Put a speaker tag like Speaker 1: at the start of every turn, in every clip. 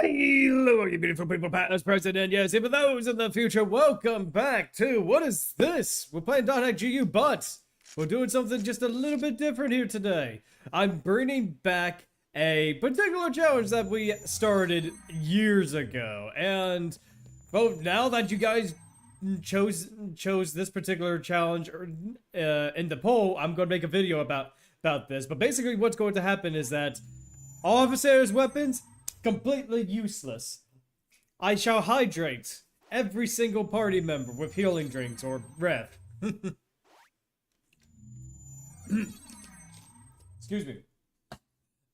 Speaker 1: Hello, you beautiful people, past, present, and yes, even those in the future, welcome back to, what is this? We're playing .hack.gu, but we're doing something just a little bit different here today. I'm bringing back a particular challenge that we started years ago, and, well, now that you guys chose this particular challenge in the poll, I'm going to make a video about this, but basically what's going to happen is that all of Haseo's weapons completely useless. I shall hydrate every single party member with healing drinks or ref. Excuse me.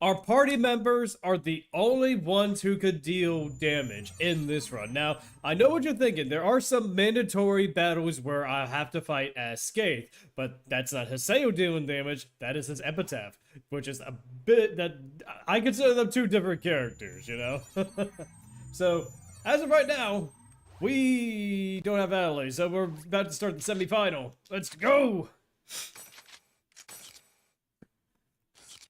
Speaker 1: Our party members are the only ones who could deal damage in this run. Now, I know what you're thinking. There are some mandatory battles where I have to fight as Scathe, but that's not Haseo dealing damage. That is his epitaph, which is a bit that I consider them two different characters, you know? So, as of right now, we don't have Adelaide, so we're about to start the semi-final. Let's go!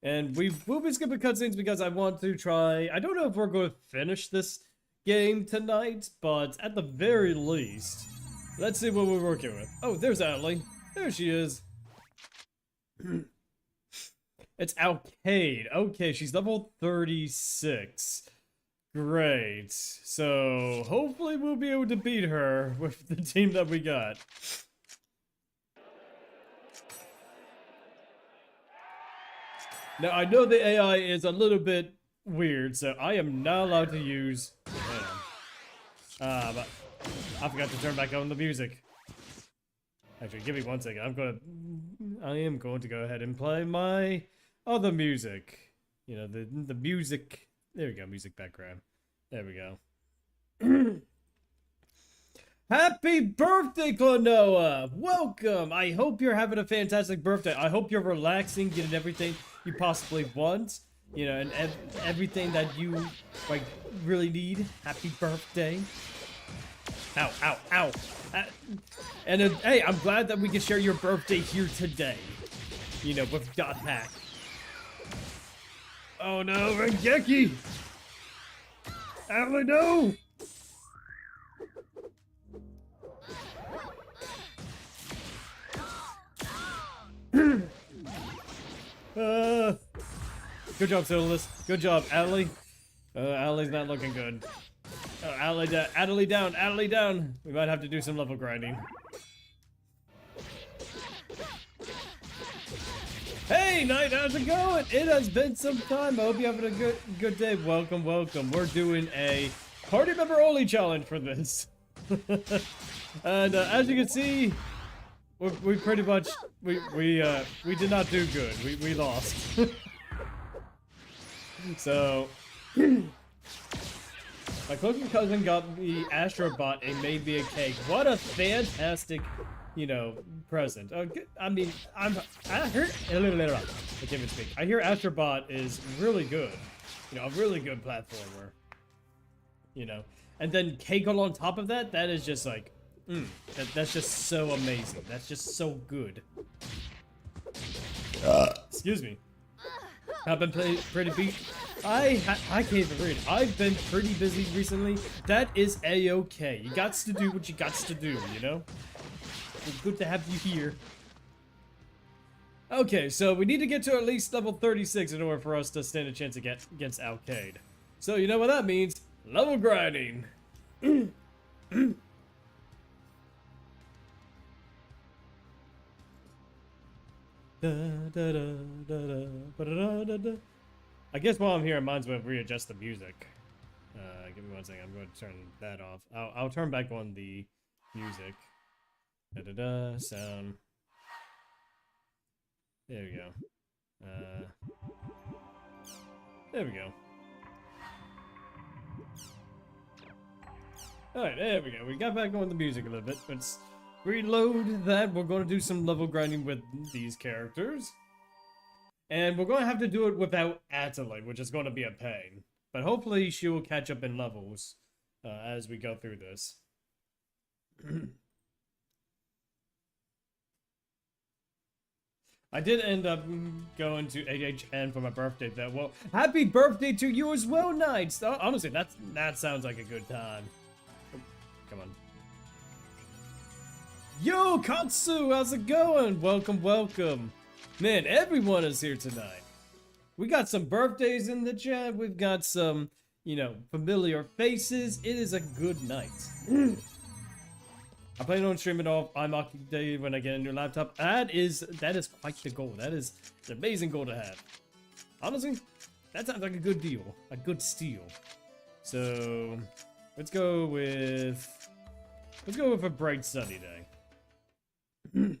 Speaker 1: And we will be skipping cutscenes because I want to try... I don't know if we're going to finish this game tonight, but at the very least, let's see what we're working with. Oh, there's Adelaide. There she is. It's Alcade. Okay, she's level 36. Great. So, hopefully we'll be able to beat her with the team that we got. Now, I know the AI is a little bit weird, so I am not allowed to use... but I forgot to turn back on the music. Actually, give me 1 second. I am going to go ahead and play my other music. You know, the music... There we go, music background. There we go. Happy birthday, Klonoa! Welcome! I hope you're having a fantastic birthday. I hope you're relaxing, getting everything you possibly want. You know, and everything that you, like, really need. Happy birthday. Ow, ow, ow. And hey, I'm glad that we can share your birthday here today. You know, with .hack. Oh no, Rengeki! Adelaide, no! Good job, Silas. Good job, Adelaide. Adelaide's not looking good. Adelaide down, Adelaide down. We might have to do some level grinding. Hey, Knight, how's it going? It has been some time. I hope you're having a good day. Welcome, welcome. We're doing a party member only challenge for this. And as you can see, we pretty much we did not do good. We lost. So my closest cousin got the Astrobot and made me a cake. What a fantastic, you know, present. I mean, I heard I can't even speak. I hear Astrobot is really good. You know, a really good platformer. You know, and then cake on top of that. That is just like. That's just so amazing. That's just so good. Excuse me. I've been pretty busy. I can't even read. I've been pretty busy recently. That is a-okay. You gots to do what you gots to do, you know? It's good to have you here. Okay, so we need to get to at least level 36 in order for us to stand a chance against Alcade. So you know what that means? Level grinding. I guess while I'm here, I might as well readjust the music. Give me 1 second. I'm going to turn that off. I'll turn back on the music. Sound. There we go. There we go. Alright, there we go. We got back on the music a little bit. Let's reload that. We're going to do some level grinding with these characters. And we're going to have to do it without Adelaide, which is going to be a pain. But hopefully she will catch up in levels as we go through this. I did end up going to AHN for my birthday, though. Well, happy birthday to you as well, Knights! Honestly, that sounds like a good time. Oh, come on. Yo, Katsu, how's it going? Welcome, welcome. Man, everyone is here tonight. We got some birthdays in the chat. We've got some, you know, familiar faces. It is a good night. I plan on streaming off iMock Day when I get a new laptop. That is quite the goal. That is an amazing goal to have. Honestly, that sounds like a good deal. A good steal. So, let's go with a bright sunny day.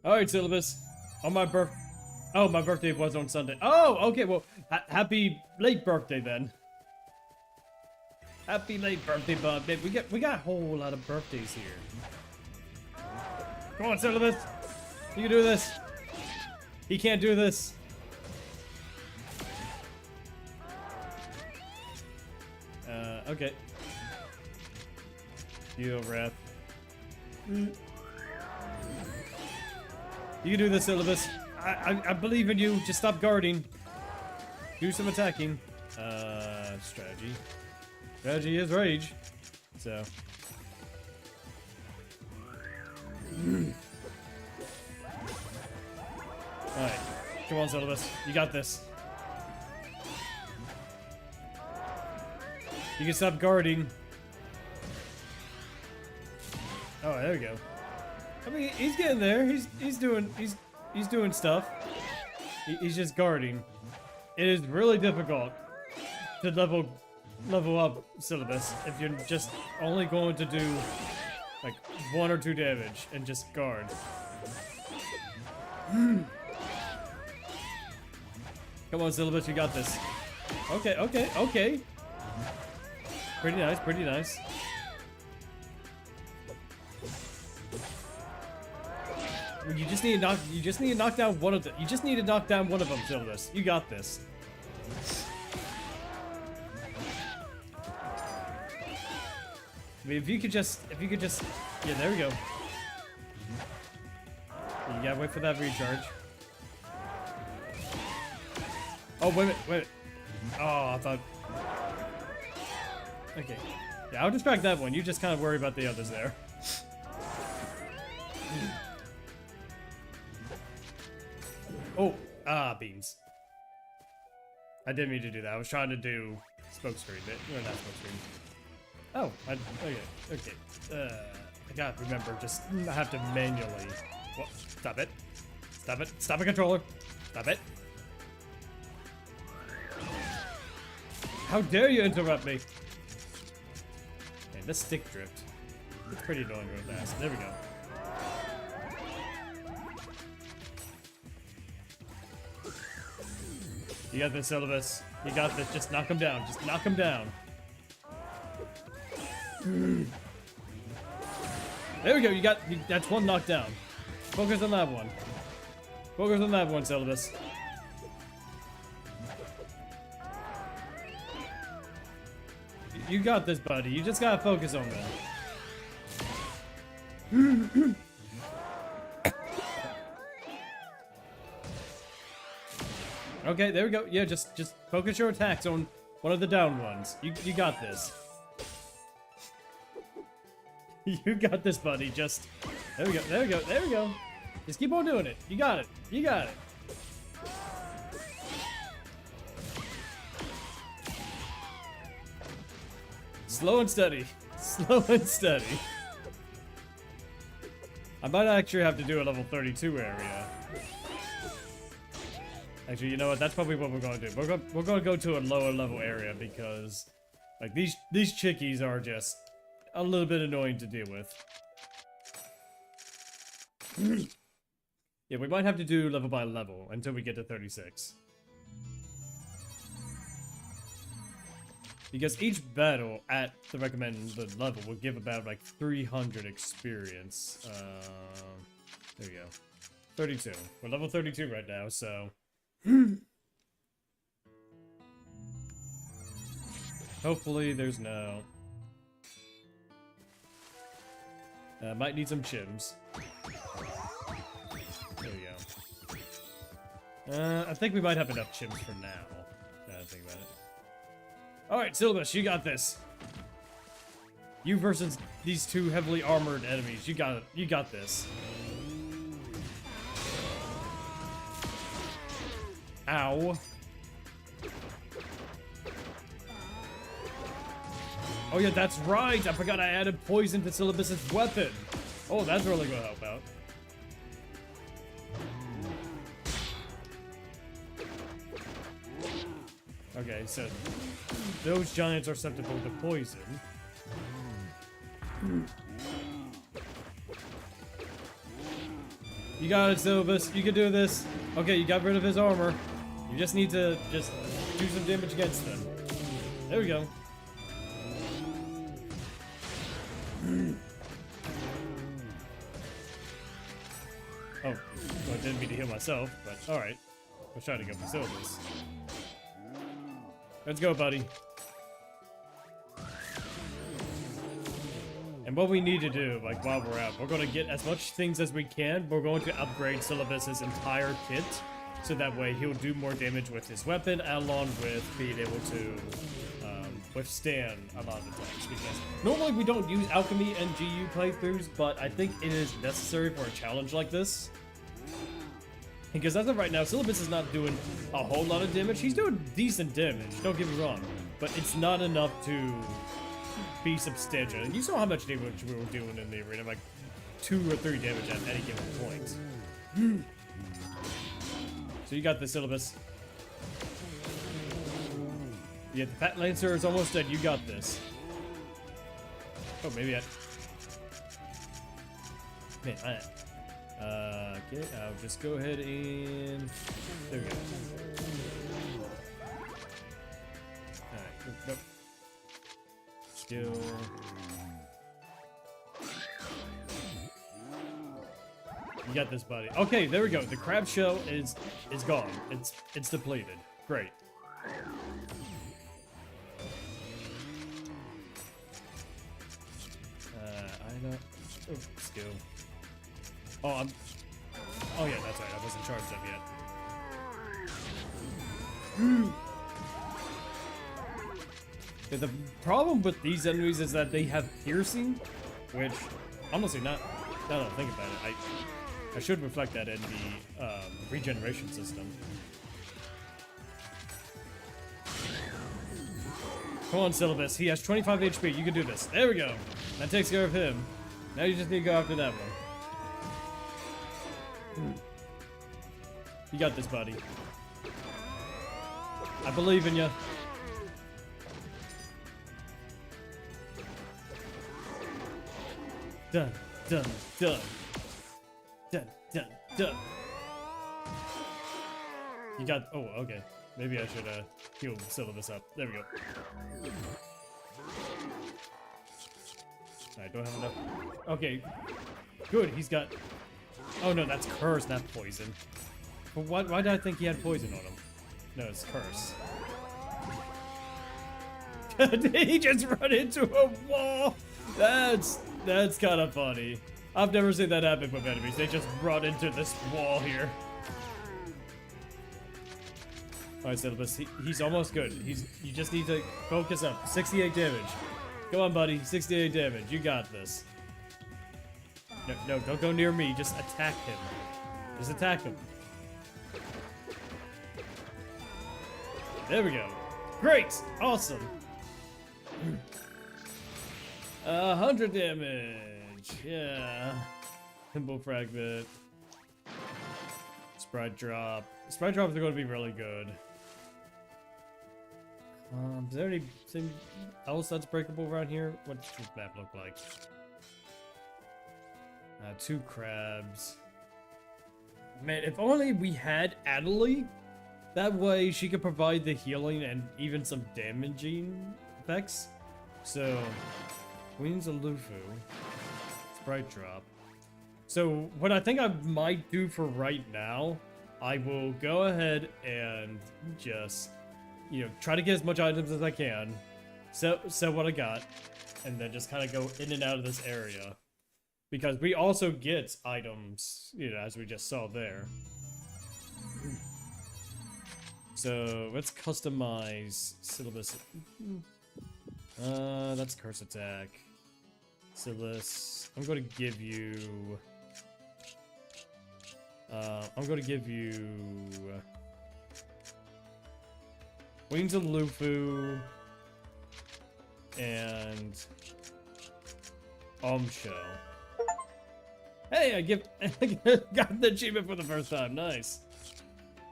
Speaker 1: Alright, Syllabus. On my my birthday was on Sunday. Oh, okay, well, happy late birthday then. Happy late birthday, bud. We got a whole lot of birthdays here. Come on, Syllabus. You can do this. He can't do this. Okay. You Wrath. You can do this, Syllabus. I believe in you. Just stop guarding. Do some attacking. Strategy. Strategy is rage. So. Alright. Come on, Syllabus. You got this. You can stop guarding. Oh, there we go. I mean, he's getting there. He's doing stuff. He's just guarding. It is really difficult to level up Syllabus if you're just only going to do like 1 or 2 damage and just guard. Come on, Syllabus, you got this. Okay, okay, okay. Pretty nice, pretty nice. You just need to knock down one of them. You just need to knock down one of them, Syllabus. You got this. I mean, if you could just, yeah, there we go. You gotta wait for that recharge. Oh, wait a minute, wait a minute. Oh, I thought. Okay. Yeah, I'll distract that one. You just kind of worry about the others there. Oh, beams. I didn't mean to do that. I was trying to do smoke screen, but not smoke screen. Oh, okay. I gotta remember, just I have to manually. What? Stop it. Stop it. Stop it, controller. Stop it. How dare you interrupt me? Man, this stick drift. It's pretty annoying real fast. There we go. You got this, Syllabus. You got this. Just knock him down. Just knock him down. There we go. That's one knockdown. Focus on that one. Focus on that one, Syllabus. You got this, buddy. You just gotta focus on that. Okay, there we go. Yeah, just focus your attacks on one of the down ones. You got this. You got this, buddy. Just there we go. There we go. There we go. Just keep on doing it. You got it. You got it. Slow and steady. Slow and steady. I might actually have to do a level 32 area. Actually, you know what? That's probably what we're going to do. We're going to go to a lower level area because, like, these chickies are just a little bit annoying to deal with. Yeah, we might have to do level by level until we get to 36. Because each battle at the recommended level will give about like 300 experience. There we go. 32. We're level 32 right now, so. Hopefully there's no. Might need some chims. I think we might have enough chimps for now. Now that I think about it. Alright, Syllabus, you got this. You versus these two heavily armored enemies. You got it. You got this. Ow. Oh yeah, that's right. I forgot I added poison to Syllabus's weapon. Oh, that's really gonna help out. Okay, so those giants are susceptible to poison. You got it, Syllabus. You can do this. Okay, you got rid of his armor. You just need to do some damage against them. There we go. Oh, well, I didn't mean to heal myself, but alright. I'll try to go for Syllabus. Let's go, buddy. And what we need to do, like, while we're out, we're going to get as much things as we can. We're going to upgrade Syllabus's entire kit, so that way he'll do more damage with his weapon, along with being able to withstand a lot of attacks. Because normally we don't use alchemy and GU playthroughs, but I think it is necessary for a challenge like this. Because as of right now, Syllabus is not doing a whole lot of damage. He's doing decent damage, don't get me wrong, but it's not enough to be substantial. And you saw how much damage we were doing in the arena, like 2 or 3 damage at any given point. So you got the Syllabus. Yeah, the Fat Lancer is almost dead. You got this. Oh, maybe I... Man, okay, I'll just go ahead and... There we go. Alright, nope. Still... You got this, buddy. Okay, there we go. The crab shell is gone. It's depleted. Great. I don't... Oh, skill. Oh, oh yeah, that's right. I wasn't charged up yet. The problem with these enemies is that they have piercing, which, honestly, now that I think about it, I should reflect that in the regeneration system. Come on, Syllabus. He has 25 HP. You can do this. There we go. That takes care of him. Now you just need to go after that one. You got this, buddy. I believe in you. Done, done, done. Done, done, done. You got... Oh, okay. Maybe I should heal Syllabus up. There we go. I don't have enough. Okay. Good, he's got... Oh no, that's curse, not poison. But why did I think he had poison on him? No, it's curse. Did he just run into a wall? That's kind of funny. I've never seen that happen with enemies. They just run into this wall here. Alright, Syllabus, he's almost good. You just need to focus up. 68 damage. Come on, buddy. 68 damage. You got this. No, don't go near me. Just attack him. Just attack him. There we go. Great! Awesome! 100 damage. Yeah. Thimble fragment. Sprite drop. Sprite drops are going to be really good. Is there anything else that's breakable around here? What does this map look like? 2 crabs. Man, if only we had Adelie. That way she could provide the healing and even some damaging effects. So, Queen's a Lufu. Sprite drop. So, what I think I might do for right now, I will go ahead and just, you know, try to get as much items as I can, sell what I got, and then just kind of go in and out of this area. Because we also get items, you know, as we just saw there. So let's customize syllabus. That's curse attack. Syllabus. I'm going to give you. I'm going to give you. Wings of Lufu. And. Shell. Hey, I got the achievement for the first time. Nice.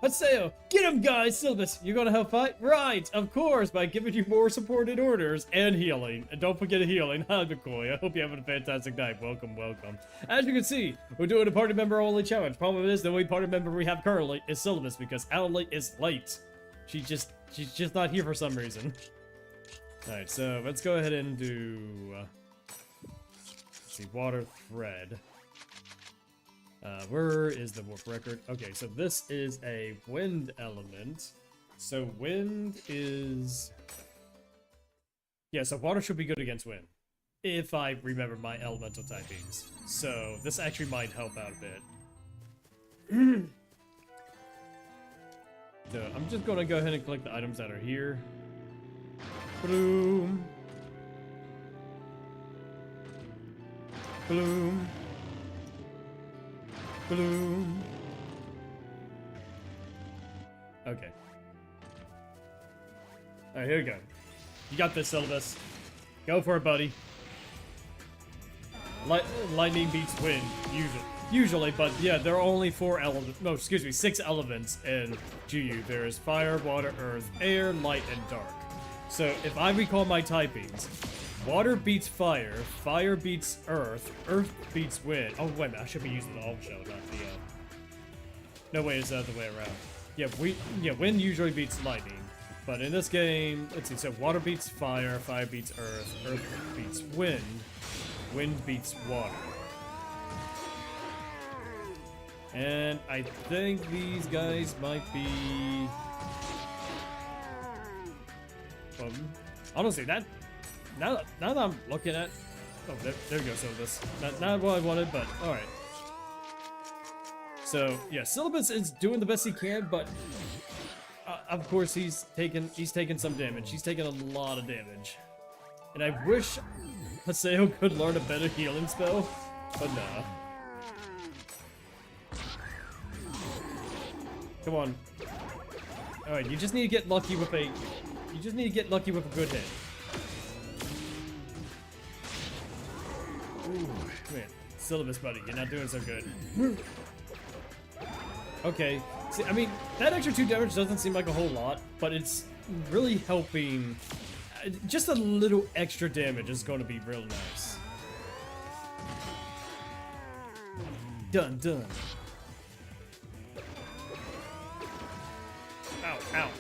Speaker 1: Haseo, get him, guys! Syllabus, you gonna help fight? Right, of course, by giving you more supported orders and healing. And don't forget healing. Hi, McCoy. I hope you're having a fantastic night. Welcome, welcome. As you can see, we're doing a party member only challenge. Problem is, the only party member we have currently is Syllabus because Adelaide is late. She's just not here for some reason. Alright, so let's go ahead and do. Let's see, water thread. Where is the warp record? Okay, so this is a wind element. So wind is... Yeah, so water should be good against wind. If I remember my elemental typings. So this actually might help out a bit. So I'm just gonna go ahead and collect the items that are here. Bloom. Bloom. Bloom. Okay. Alright, here we go. You got this, Syllabus. Go for it, buddy. Lightning beats wind, usually, but yeah, there are only 6 elements in GU. There is fire, water, earth, air, light, and dark. So if I recall my typings, water beats fire, fire beats earth, earth beats wind. Oh, wait a minute, I should be using the shell, not the, No, wait, it's the other way around. Yeah, wind usually beats lightning. But in this game, let's see, so water beats fire, fire beats earth, earth beats wind, wind beats water. And I think these guys might be... honestly, now that I'm looking at... Oh, there goes Syllabus. Not what I wanted, but alright. So, yeah, Syllabus is doing the best he can, but... of course, he's taken some damage. He's taken a lot of damage. And I wish Haseo could learn a better healing spell, but nah. Come on. Alright, you just need to get lucky with a... You just need to get lucky with a good hit. Ooh, man. Syllabus, buddy, you're not doing so good. Okay. See, I mean, that extra 2 damage doesn't seem like a whole lot, but it's really helping. Just a little extra damage is going to be real nice. Done.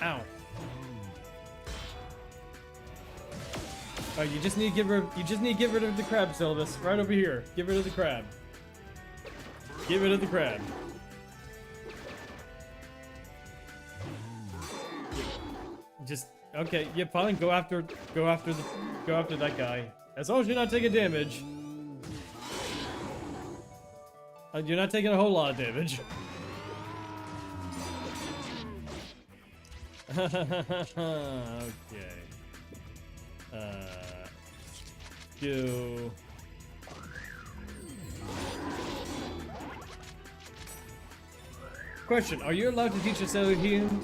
Speaker 1: Ow. Oh, you just need to get rid of the crab, Syllabus. Right over here. Get rid of the crab. Get rid of the crab. Just okay, yeah, fine. Go after that guy. As long as you're not taking damage. You're not taking a whole lot of damage. Okay. Do. Question, are you allowed to teach Haseo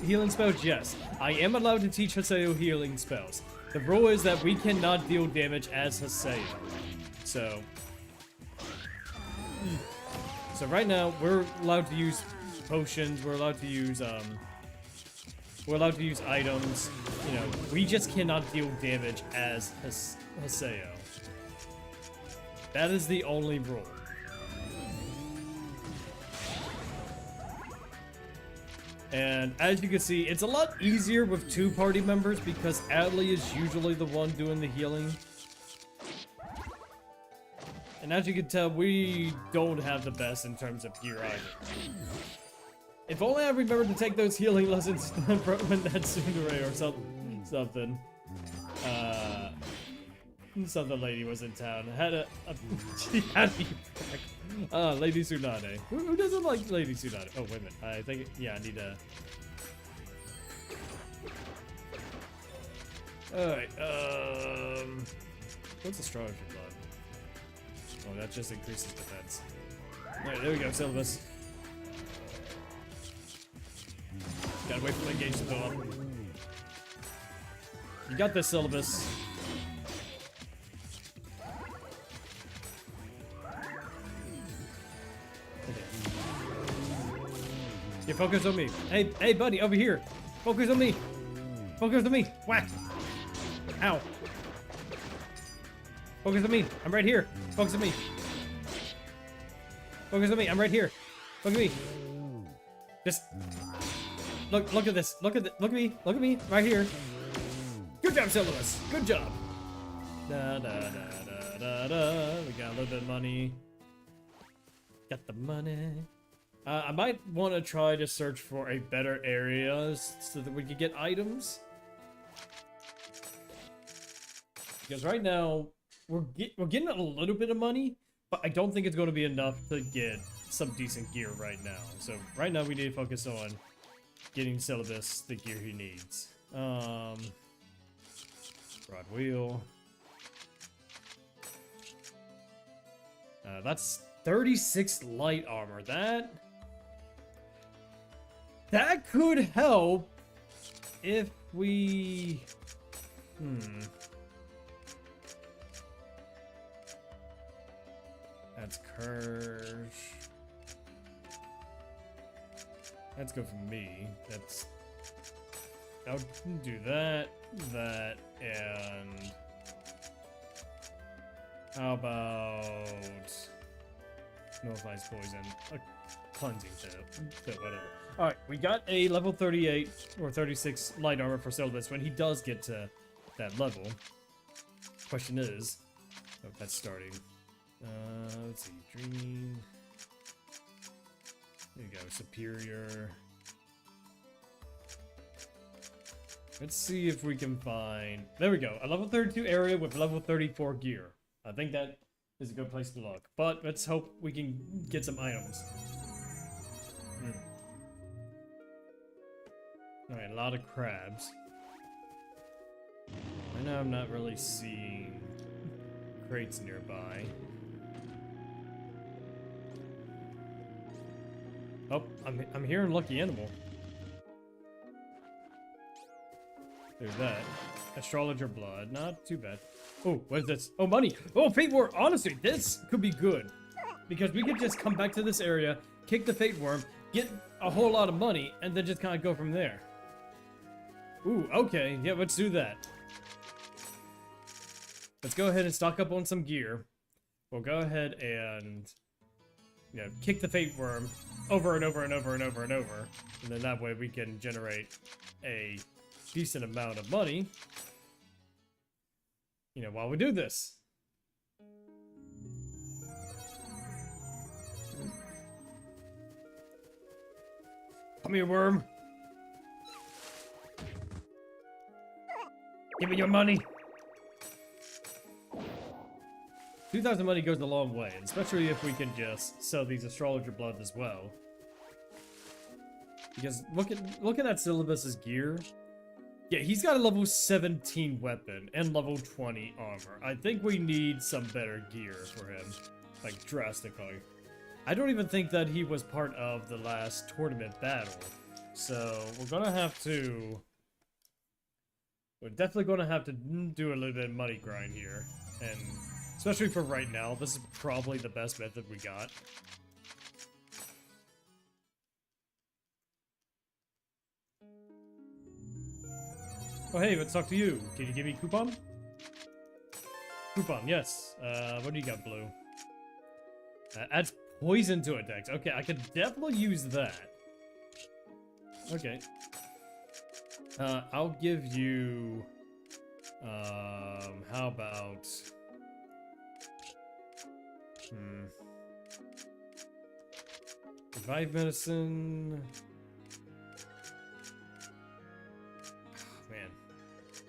Speaker 1: healing spells? Yes, I am allowed to teach Haseo healing spells. The rule is that we cannot deal damage as Haseo. So right now, we're allowed to use potions, we're allowed to use items, you know, we just cannot deal damage as Haseo. That is the only rule. And as you can see, it's a lot easier with 2 party members because Adley is usually the one doing the healing. And as you can tell, we don't have the best in terms of gear either. If only I remembered to take those healing lessons from that tsundere or something. Some lady was in town. She had me back. Lady Tsunade. Who doesn't like Lady Tsunade? Oh, wait a minute. I think, yeah, I need to... Alright, what's astrology blood? Oh, that just increases defense. Alright, there we go, syllabus. Gotta wait for the gauge to go up. You got this, syllabus. Yeah, focus on me. Hey, buddy, over here. Focus on me. Focus on me. Whack. Ow. Focus on me. I'm right here. Focus on me. Focus on me. I'm right here. Look at me. Just look at this. Look at me. Look at me. Right here. Good job, Syllabus. Good job. Da da da da da da. We got a little bit of money. Got the money. I might want to try to search for a better area so that we can get items. Because right now, we're getting a little bit of money, but I don't think it's going to be enough to get some decent gear right now. So right now we need to focus on getting Syllabus the gear he needs. Rod wheel. That's 36 light armor. That could help if we... That's Kirsch. That's good for me. I'll do that, and... How about... No advice poison. A cleansing tip, whatever. Alright, we got a level 38 or 36 light armor for Syllabus when he does get to that level. Question is... Oh, that's starting. Let's see. Dreaming. There you go. Superior. Let's see if we can find... There we go. A level 32 area with level 34 gear. I think that is a good place to look. But let's hope we can get some items. Alright, a lot of crabs. Right now I'm not really seeing crates nearby. Oh, I'm hearing Lucky Animal. There's that. Astrologer blood, not too bad. Oh, what is this? Oh, money! Oh, Fate Worm! Honestly, this could be good. Because we could just come back to this area, kick the Fate Worm, get a whole lot of money, and then just kind of go from there. Ooh, okay. Yeah, let's do that. Let's go ahead and stock up on some gear. We'll go ahead and... You know, kick the Fate Worm over and over and over and over and over. And then that way we can generate a decent amount of money. You know, while we do this. Come here, worm. Give me your money. 2,000 money goes a long way, especially if we can just sell these astrologer blood as well. Because look at that Syllabus's gear. Yeah, he's got a level 17 weapon and level 20 armor. I think we need some better gear for him, like drastically. I don't even think that he was part of the last tournament battle, so we're definitely gonna have to do a little bit of money grind here, and especially for right now, this is probably the best method we got. Oh hey, let's talk to you. Can you give me coupon? Coupon, yes. What do you got, Blue? Adds poison to attacks. Okay, I could definitely use that. Okay. I'll give you... how about... Revive medicine... Oh, man.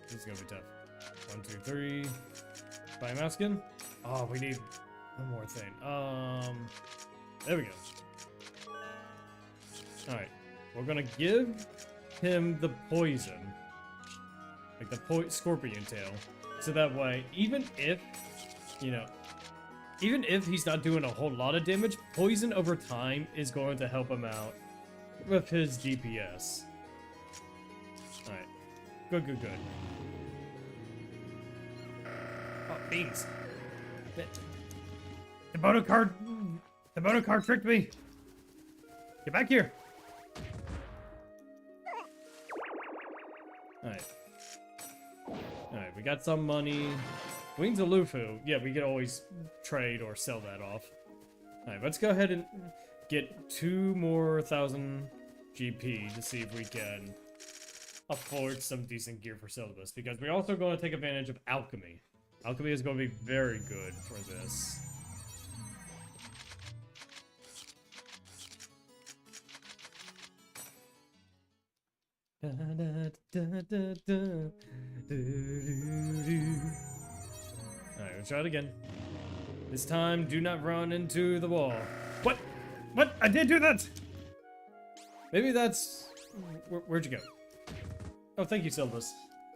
Speaker 1: This is gonna be tough. 1, 2, 3... Buy a mouse skin? Oh, we need one more thing. There we go. Alright. We're gonna give him the poison. like the scorpion tail. So that way, even if, you know, even if he's not doing a whole lot of damage, poison over time is going to help him out with his DPS. Alright. Good, good, good. Oh, beans. The moto card tricked me. Get back here. Alright. Alright, we got some money. Wings of Lufu. Yeah, we could always trade or sell that off. Alright, let's go ahead and get 2 more 1,000 GP to see if we can afford some decent gear for Syllabus. Because we're also going to take advantage of alchemy. Alchemy is going to be very good for this. Alright, we'll try it again. This time, do not run into the wall. What? What? I did do that! Maybe that's... Where'd you go? Oh, thank you, Syllabus.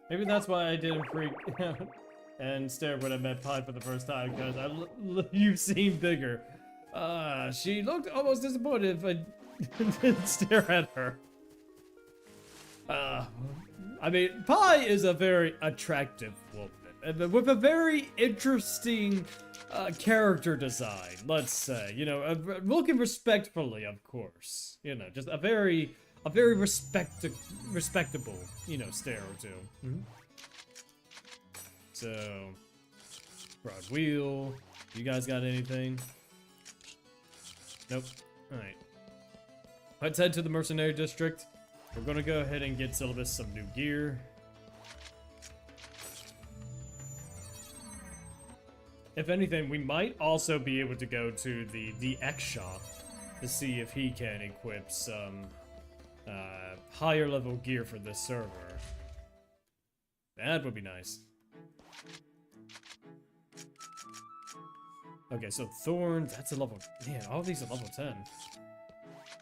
Speaker 1: Maybe that's why I didn't freak out and stare when I met Pi for the first time, because you seem bigger. She looked almost disappointed if I didn't stare at her. I mean, Pi is a very attractive woman, with a very interesting character design, let's say. You know, looking respectfully, of course. You know, just a very respectable, you know, stare or two. Mm-hmm. So, broad wheel. You guys got anything? Nope. Alright. Let's head to the mercenary district. We're gonna go ahead and get Syllabus some new gear. If anything, we might also be able to go to the DX shop to see if he can equip some higher level gear for this server. That would be nice. Okay, so Thorns, that's a level... Man, all these are level 10.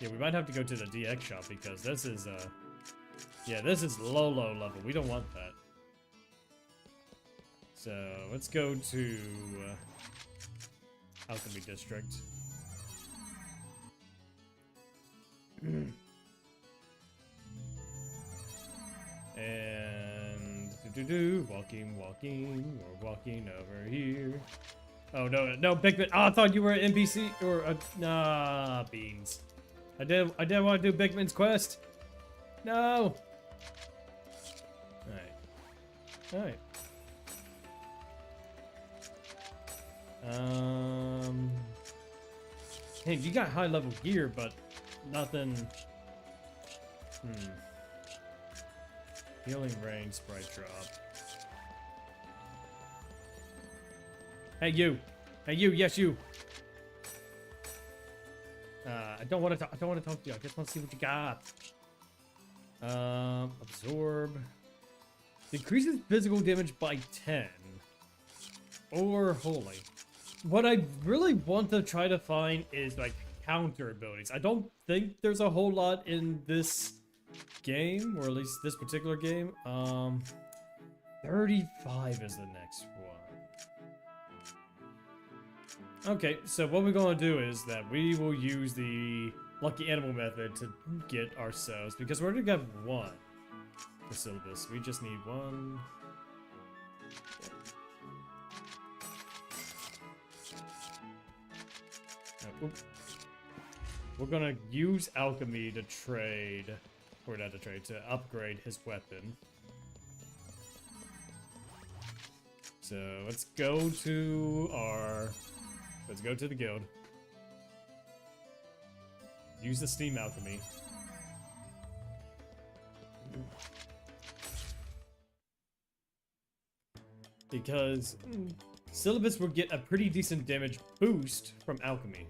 Speaker 1: Yeah, we might have to go to the DX shop because this is, yeah, this is low level. We don't want that. So, let's go to Alchemy District. And... walking, we're walking over here. Oh, no, Bigman. Oh, I thought you were an NPC, or, nah, beans. I did want to do Bigman's quest. No. Alright. Hey, you got high level gear, but nothing. Healing rain, sprite drop. Hey you, yes you. I don't want to talk to you. I just want to see what you got. Absorb. Decreases physical damage by 10. Or holy. What I really want to try to find is like counter abilities. I don't think there's a whole lot in this game, or at least this particular game. 35 is the next one. Okay, so what we're going to do is that we will use the lucky animal method to get ourselves, because we already got one for Syllabus. We just need one. We're going to use alchemy to trade, or not to trade, to upgrade his weapon. So let's go to the guild. Use the steam alchemy. Because Syllabus will get a pretty decent damage boost from alchemy.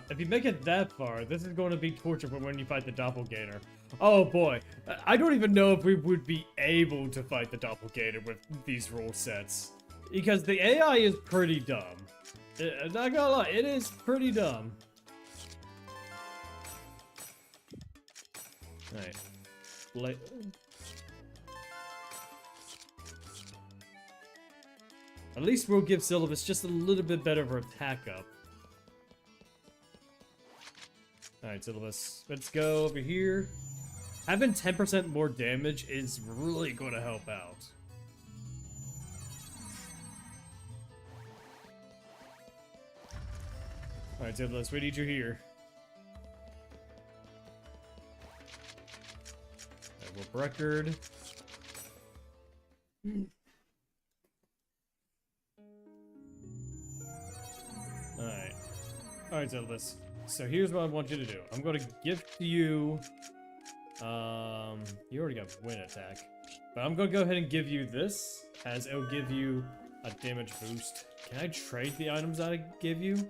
Speaker 1: If you make it that far, this is going to be torture for when you fight the doppelganger. Oh boy, I don't even know if we would be able to fight the doppelganger with these rule sets. Because the AI is pretty dumb. I'm not gonna lie, it is pretty dumb. Alright. At least we'll give Sylvanas just a little bit better of her attack up. Alright, Sylvanas, let's go over here. Having 10% more damage is really going to help out. Alright, Sylvanas, we need you here. Alright, we'll record. Alright, Sylvanas. So here's what I want you to do. I'm going to gift you... you already got win attack. But I'm going to go ahead and give you this, as it'll give you a damage boost. Can I trade the items that I give you?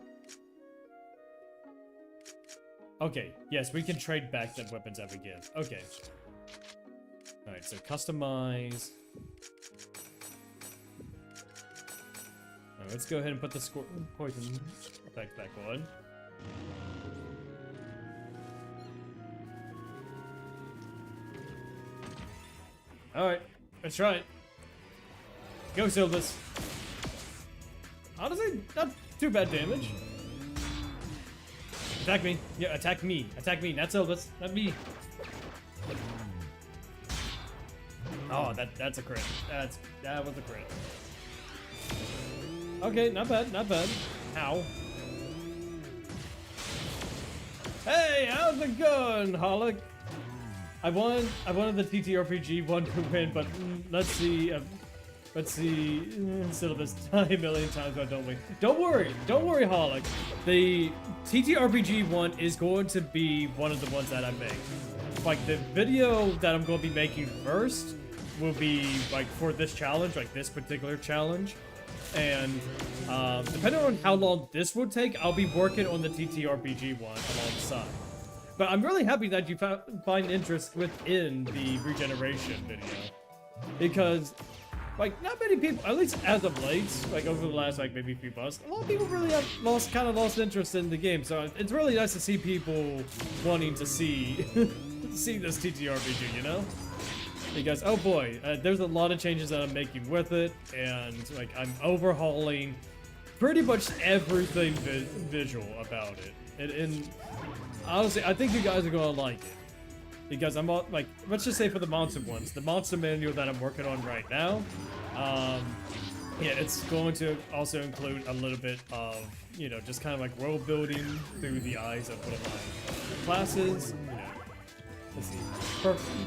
Speaker 1: Okay, yes, we can trade back the weapons that we give. Okay. Alright, so customize. Alright, let's go ahead and put the poison effect back on. Alright, let's try it. Go, Sylvanas. Honestly, not too bad damage. Attack me. Yeah, attack me. Attack me, not Sylvanas. Not me. Oh, that's a crit. That was a crit. Okay, not bad, not bad. Ow. Hey, how's it going, Holic? I wanted the TTRPG one to win, but let's see, Sylvanas die a million times, but don't win. Don't worry, Holic. The TTRPG one is going to be one of the ones that I make. Like, the video that I'm going to be making first will be, like, for this challenge, like this particular challenge. And, depending on how long this will take, I'll be working on the TTRPG one alongside. But I'm really happy that you find interest within the regeneration video. Because, like, not many people, at least as of late, like over the last, like, maybe few months, a lot of people really have lost interest in the game. So it's really nice to see people wanting to see, see this TTRPG, you know? Because, oh boy, there's a lot of changes that I'm making with it, and, like, I'm overhauling pretty much everything visual about it. And honestly, I think you guys are gonna like it. Because I'm, like, let's just say for the monster ones, the monster manual that I'm working on right now, yeah, it's going to also include a little bit of, you know, just kind of like world building through the eyes of one of my classes, you know. Let's see,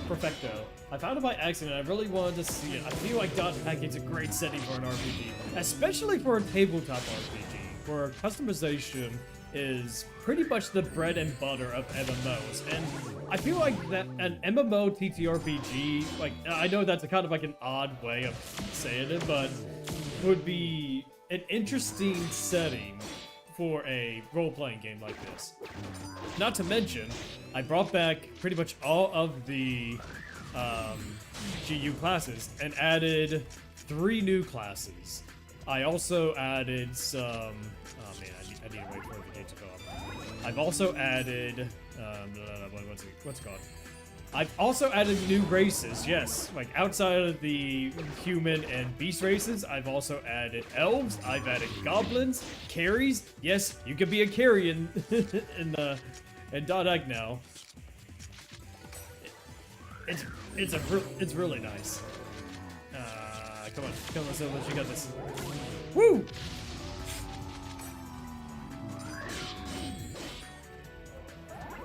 Speaker 1: Perfecto. I found it by accident. I really wanted to see it. I feel like Dot Packing's a great setting for an RPG, especially for a tabletop RPG, where customization is pretty much the bread and butter of MMOs. And I feel like that an MMO TTRPG, like, I know that's a kind of like an odd way of saying it, but would be an interesting setting for a role-playing game like this. Not to mention, I brought back pretty much all of the GU classes and added 3 new classes. I also added some... Oh man, I need to wait for the game to go up. I've also added... what's it called? I've also added new races, yes. Like, outside of the human and beast races, I've also added elves, I've added goblins, carries. Yes, you can be a carry in .egg now. It's really nice. Come on, Sylvanas, you got this. Woo!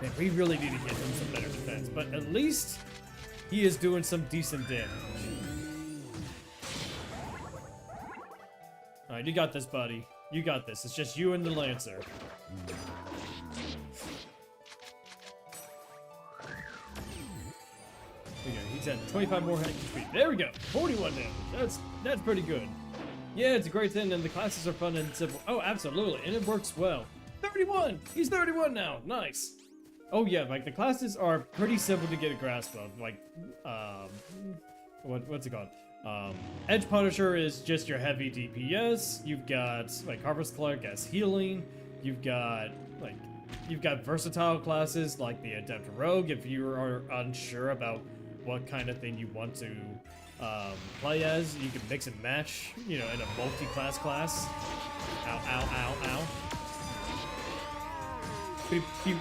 Speaker 1: Man, we really need to get him some better defense, but at least he is doing some decent damage. Alright, you got this, buddy. You got this. It's just you and the Lancer. There we go. He's at 25 more hacking speed. There we go. 41 damage. That's pretty good. Yeah, it's a great thing, and the classes are fun and simple. Oh, absolutely, and it works well. 31! He's 31 now. Nice. Oh yeah, like the classes are pretty simple to get a grasp of. Like, what's it called? Edge Punisher is just your heavy DPS. You've got like Harvest Clerk as healing. You've got like you've got versatile classes like the Adept Rogue if you are unsure about what kind of thing you want to play as. You can mix and match, you know, in a multi-class class. Ow, ow, ow, ow. Beep, beep.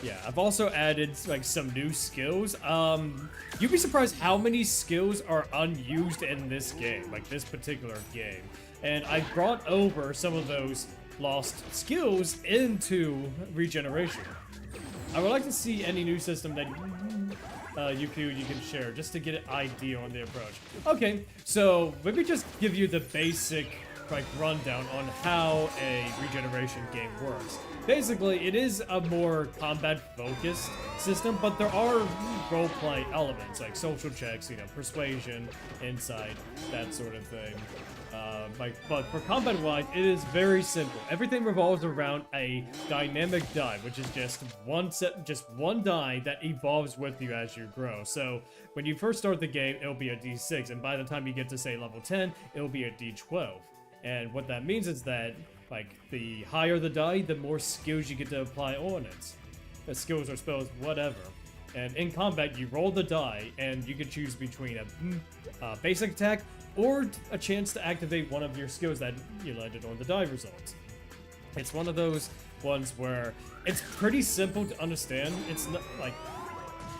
Speaker 1: Yeah, I've also added like some new skills. You'd be surprised how many skills are unused in this game, like this particular game. And I brought over some of those lost skills into regeneration. I would like to see any new system that you can share just to get an idea on the approach. Okay, so let me just give you the basic like rundown on how a regeneration game works. Basically, it is a more combat-focused system, but there are role-play elements like social checks, you know, persuasion, insight, that sort of thing. But for combat-wise, it is very simple. Everything revolves around a dynamic die, which is just one die that evolves with you as you grow. So when you first start the game, it'll be a D6, and by the time you get to say level 10, it'll be a D12. And what that means is that, like, the higher the die, the more skills you get to apply on it. The skills or spells, whatever. And in combat, you roll the die, and you can choose between a basic attack or a chance to activate one of your skills that you landed on the die results. It's one of those ones where it's pretty simple to understand. It's not, like,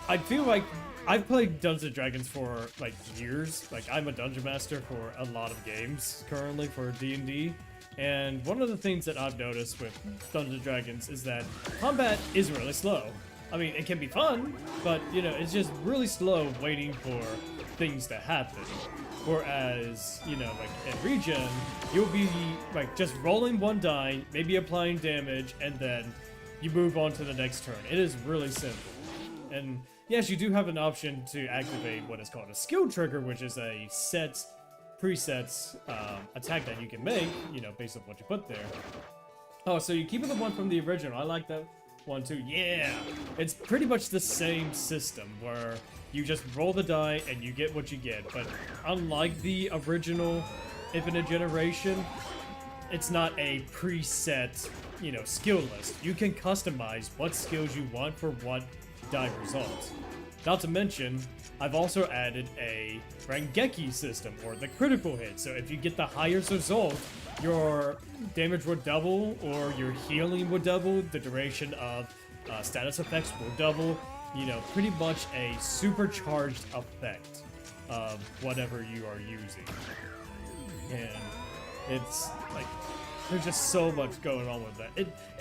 Speaker 1: I feel like I've played Dungeons & Dragons for, like, years. Like, I'm a Dungeon Master for a lot of games currently for D&D. And one of the things that I've noticed with Dungeons & Dragons is that combat is really slow. I mean, it can be fun, but, you know, it's just really slow waiting for things to happen. Whereas, you know, like, in Regen, you'll be, like, just rolling one die, maybe applying damage, and then you move on to the next turn. It is really simple. And yes, you do have an option to activate what is called a skill trigger, which is a presets attack that you can make, you know, based on what you put there. Oh, so you keep it the one from the original. I like that one too. Yeah! It's pretty much the same system where you just roll the die and you get what you get. But unlike the original Infinite Generation, it's not a preset, you know, skill list. You can customize what skills you want for what die results. Not to mention, I've also added a Rangeki system, or the critical hit. So if you get the highest result, your damage would double, or your healing would double, the duration of status effects will double. You know, pretty much a supercharged effect of whatever you are using. And it's like, there's just so much going on with that.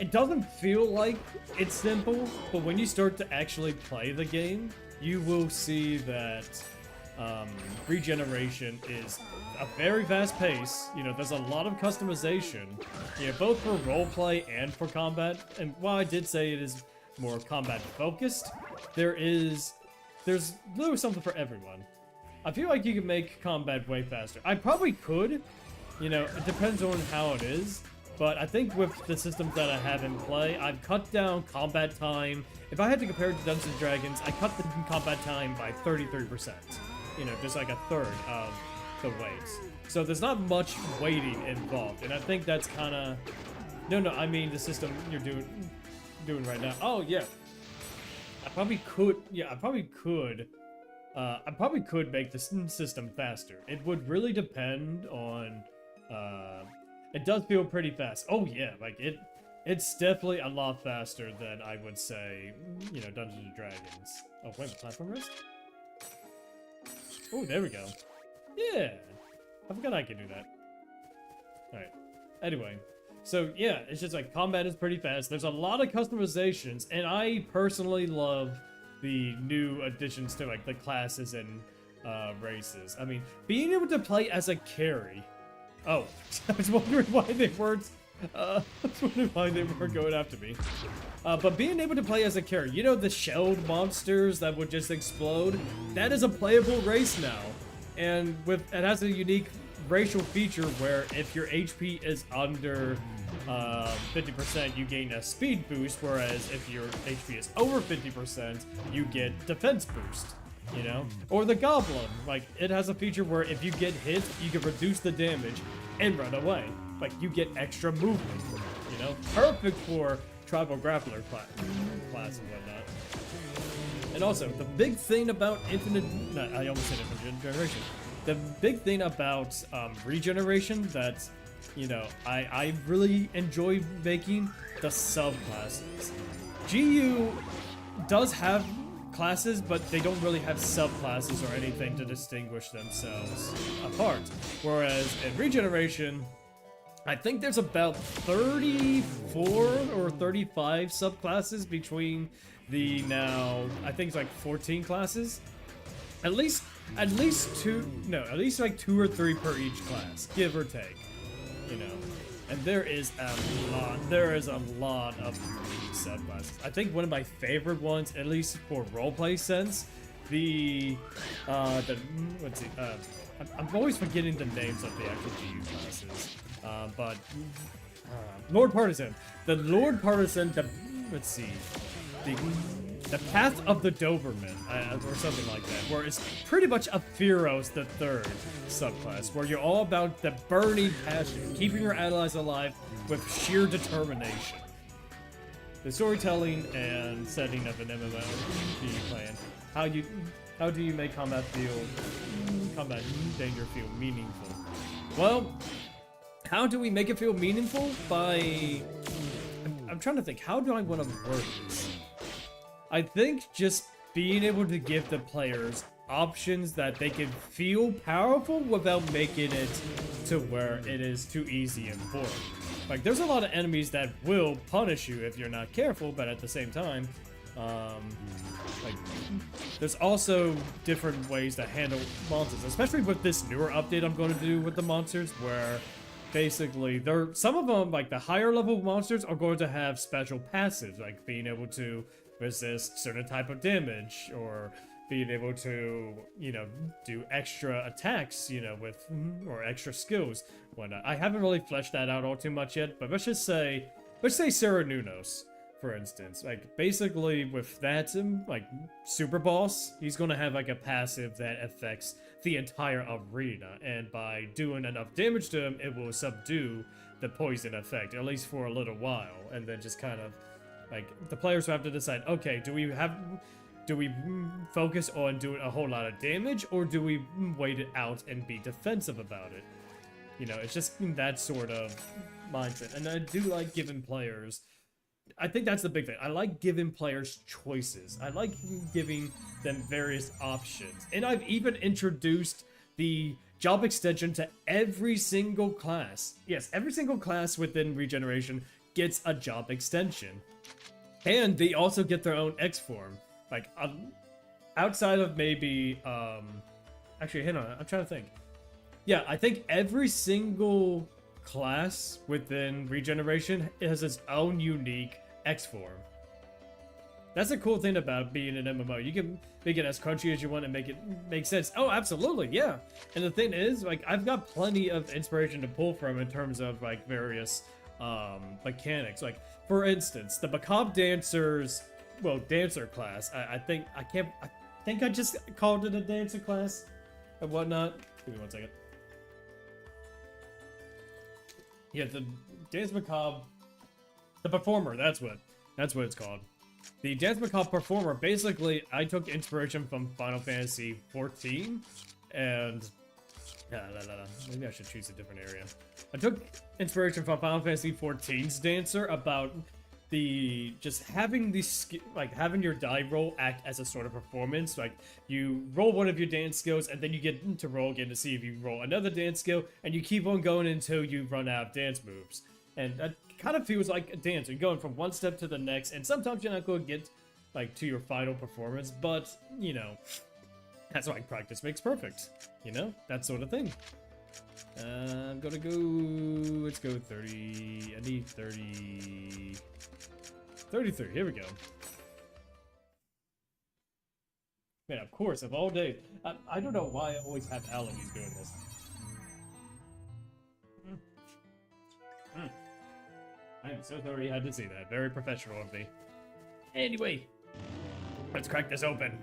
Speaker 1: It doesn't feel like it's simple, but when you start to actually play the game, you will see that regeneration is a very fast pace. You know, there's a lot of customization, you know, both for roleplay and for combat. And while I did say it is more combat focused, there's literally something for everyone. I feel like you can make combat way faster. I probably could. You know, it depends on how it is, but I think with the systems that I have in play, I've cut down combat time. If I had to compare it to Dungeons & Dragons, I cut the combat time by 33%. You know, just like a third of the waits. So there's not much waiting involved, and I think that's kind of... No, I mean the system you're doing right now. Oh, yeah. I probably could make the system faster. It would really depend on... it does feel pretty fast. Oh yeah, like it's definitely a lot faster than I would say, you know, Dungeons & Dragons. Oh wait, platform rest? Oh, there we go. Yeah, I forgot I could do that. Alright, anyway. So yeah, it's just like combat is pretty fast. There's a lot of customizations, and I personally love the new additions to like the classes and races. I mean, being able to play as a carry. Oh, I was wondering why they weren't going after me. But being able to play as a carry, you know, the shelled monsters that would just explode, that is a playable race now. And it has a unique racial feature where if your HP is under 50%, you gain a speed boost, whereas if your HP is over 50%, you get defense boost. You know? Or the Goblin, like, it has a feature where if you get hit, you can reduce the damage and run away. Like, you get extra movement. you know? Perfect for tribal grappler class and whatnot. And also, the big thing about I almost said infinite generation. The big thing about regeneration that, you know, I really enjoy making the subclasses. GU does have classes, but they don't really have subclasses or anything to distinguish themselves apart. Whereas in regeneration, I think there's about 34 or 35 subclasses between the now, I think it's like 14 classes. At least like 2 or 3 per each class, give or take, you know. And there is a lot of unique subclasses. I think one of my favorite ones, at least for roleplay sense, I'm always forgetting the names of the actual GU classes. Lord Partisan. The Lord Partisan, the Path of the Doberman, or something like that, where it's pretty much a Feroz the Third subclass, where you're all about the burning passion, keeping your allies alive with sheer determination. The storytelling and setting of an MMORPG plan. How do you make combat danger feel meaningful? Well, how do we make it feel meaningful? I'm trying to think, how do I want to word this? I think just being able to give the players options that they can feel powerful without making it to where it is too easy and boring. Like, there's a lot of enemies that will punish you if you're not careful, but at the same time, there's also different ways to handle monsters, especially with this newer update I'm going to do with the monsters, where basically some of them, like the higher level monsters, are going to have special passives, like being able to resist certain type of damage, or being able to, you know, do extra attacks, you know, or extra skills, whatnot. I haven't really fleshed that out all too much yet, but let's say Sarah Nunos, for instance. Like, basically with that, like, Super Boss, he's gonna have like a passive that affects the entire arena, and by doing enough damage to him, it will subdue the poison effect, at least for a little while, and then just kind of, like, the players will have to decide, okay, do we focus on doing a whole lot of damage, or do we wait it out and be defensive about it? You know, it's just that sort of mindset. And I do like giving players, I think that's the big thing, I like giving players choices. I like giving them various options. And I've even introduced the job extension to every single class. Yes, every single class within Regeneration gets a job extension. And they also get their own X form. Like, outside of maybe, actually, hang on, I'm trying to think. Yeah, I think every single class within Regeneration has its own unique X form. That's a cool thing about being an MMO. You can make it as crunchy as you want and make it make sense. Oh, absolutely, yeah. And the thing is, like, I've got plenty of inspiration to pull from in terms of, like, various mechanics. Like, for instance, the Macabre Dancers, well, dancer class. I think I just called it a dancer class and whatnot. Give me one second. Yeah, the Dance Macabre, the Performer, that's what it's called. The Dance Macabre Performer, basically, I took inspiration from Final Fantasy XIV, and maybe I should choose a different area. I took inspiration from Final Fantasy XIV's dancer about just having having your die roll act as a sort of performance. Like, you roll one of your dance skills, and then you get to roll again to see if you roll another dance skill, and you keep on going until you run out of dance moves. And that kind of feels like a dance. You're going from one step to the next, and sometimes you're not going to get, like, to your final performance, but, you know, that's why practice makes perfect. You know, that sort of thing. I'm gonna go, let's go 30, I need 30, 33, here we go. Man, of course, of all days, I don't know why I always have allergies doing this. I am so sorry you had to see that, very professional of me. Anyway, let's crack this open.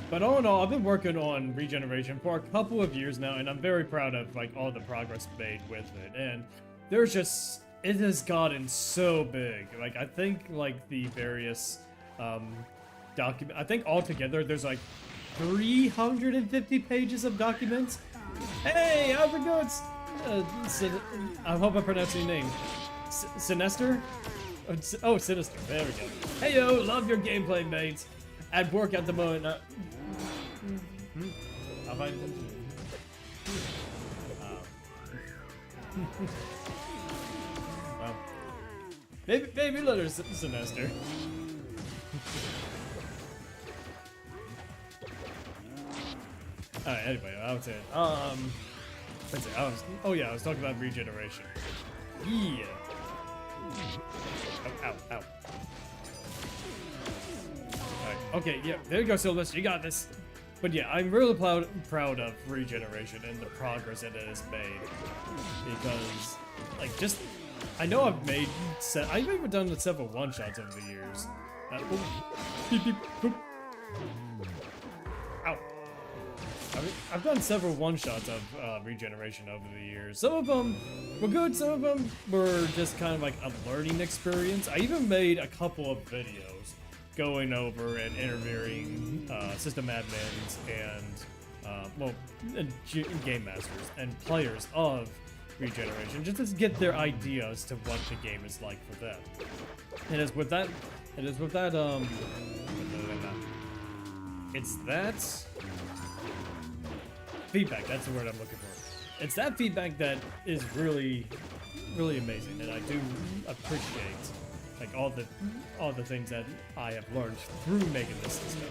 Speaker 1: But all in all, I've been working on Regeneration for a couple of years now, and I'm very proud of, like, all the progress made with it. And there's just it has gotten so big. Like, I think, like, the various, document, I think altogether there's, like, 350 pages of documents. Hey, how's it going? I hope I'm pronouncing your name. Sinister? Oh, Sinister. There we go. Hey, yo, love your gameplay, mates. At work at the moment. Have I... well, maybe let her Sinister. Alright, anyway, I was saying, let's see, I was talking about regeneration. Yeah. Ow. Alright, okay, yeah, there you go, Sylvester, you got this. But yeah, I'm really proud of regeneration and the progress that it has made. Because, like, just, I know I've even done several one-shots over the years. Beep, beep, boop. Ow. I've done several one-shots of regeneration over the years. Some of them were good, some of them were just kind of like a learning experience. I even made a couple of videos going over and interviewing system admins and game masters and players of regeneration, just to get their ideas to what the game is like for them. It's that feedback, that's the word I'm looking for. It's that feedback that is really, really amazing, and I do appreciate like all the things that I have learned through making this system.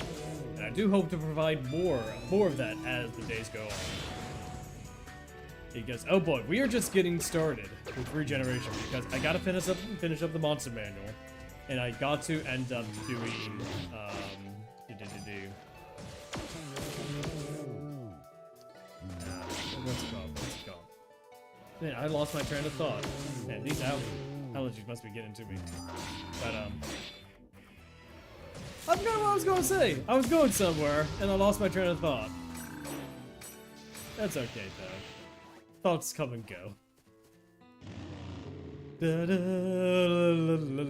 Speaker 1: And I do hope to provide more of that as the days go on. Because, oh boy, we are just getting started with regeneration, because I gotta finish up the monster manual, and I got to end up doing what's it called? Man, I lost my train of thought. Man, these allergies must be getting to me. But I forgot what I was gonna say. I was going somewhere, and I lost my train of thought. That's okay though. Thoughts come and go. Da da la la la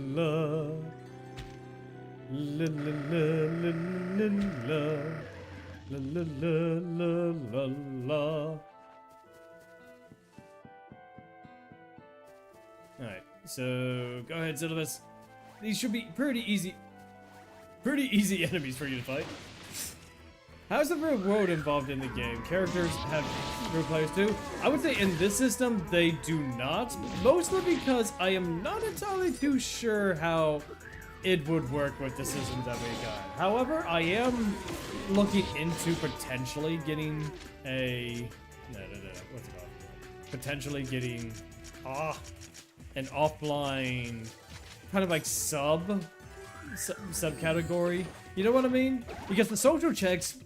Speaker 1: la la la la. Alright, so go ahead, Silvus. These should be pretty easy enemies for you to fight. How's the real world involved in the game? Characters have real players too? I would say in this system, they do not. Mostly because I am not entirely too sure how it would work with the systems that we got. However, I am looking into potentially getting a... what's it called? Potentially getting... an offline kind of like subcategory. You know what I mean? Because the social checks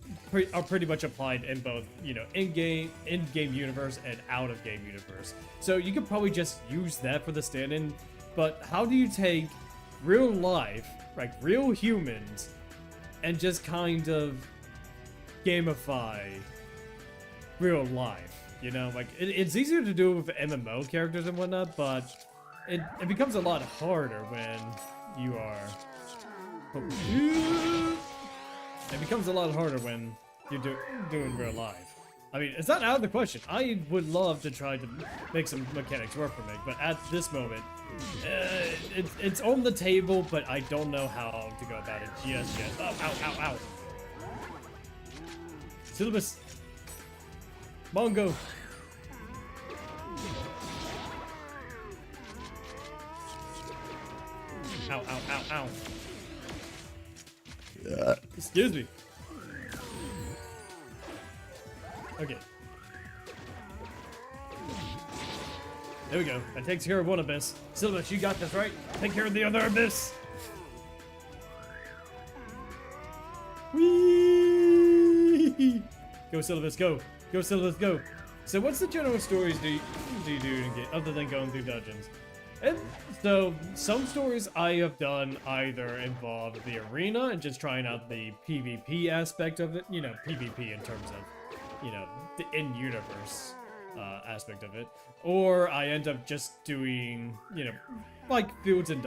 Speaker 1: are pretty much applied in both, you know, in-game universe and out-of-game universe. So you could probably just use that for the stand-in. But how do you take real life, like real humans, and just kind of gamify real life? You know, like it's easier to do with MMO characters and whatnot, but it becomes a lot harder when you are... It becomes a lot harder when you're doing real life. I mean, it's not out of the question. I would love to try to make some mechanics work for me, but at this moment, it's on the table, but I don't know how to go about it just yet. Oh, ow. Syllabus. Mongo. Ow. Excuse me. Okay. There we go. That takes care of one abyss. Syllabus, you got this, right? Take care of the other abyss. Whee! Go, Syllabus, go. Go, Syllabus, go. So what's the general stories do you do in game, other than going through dungeons? And so some stories I have done either involve the arena and just trying out the PvP aspect of it. You know, PvP in terms of, you know, the in-universe aspect of it, or I end up just doing, you know, like fields and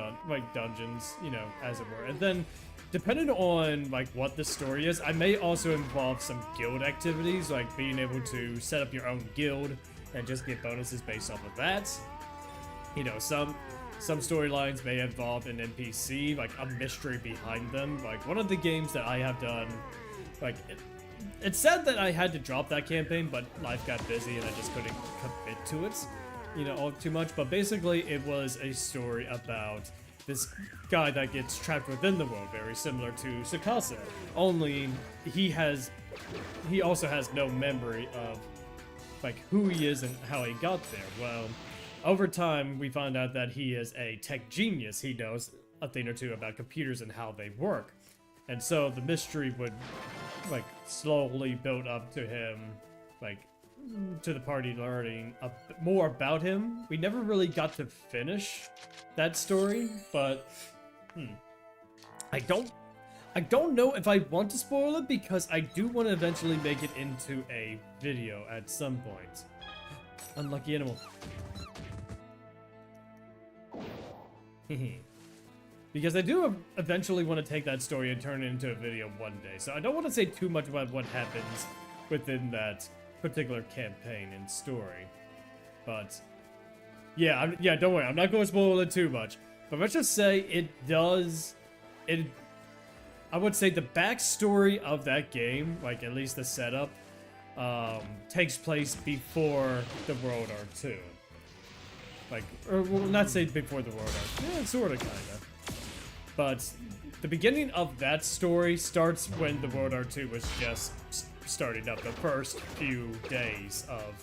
Speaker 1: dungeons, you know, as it were. And then, depending on like what the story is, I may also involve some guild activities, like being able to set up your own guild and just get bonuses based off of that. You know, some storylines may involve an NPC, like a mystery behind them. Like one of the games that I have done, like it said that I had to drop that campaign, but life got busy and I just couldn't commit to it, you know, all too much. But basically, it was a story about this guy that gets trapped within the world, very similar to Sakasa. Only he also has no memory of like who he is and how he got there. Well, over time, we find out that he is a tech genius. He knows a thing or two about computers and how they work. And so the mystery would like slowly build up to him, like to the party learning more about him. We never really got to finish that story, but I don't know if I want to spoil it, because I do want to eventually make it into a video at some point. Unlucky animal. Because I do eventually want to take that story and turn it into a video one day. So I don't want to say too much about what happens within that particular campaign and story. But yeah, don't worry. I'm not going to spoil it too much. But let's just say I would say the backstory of that game, like at least the setup, takes place before the World War II. Like, or well, not say before the World War. Yeah, sort of, kind of. But the beginning of that story starts when the World War II was just starting up, the first few days of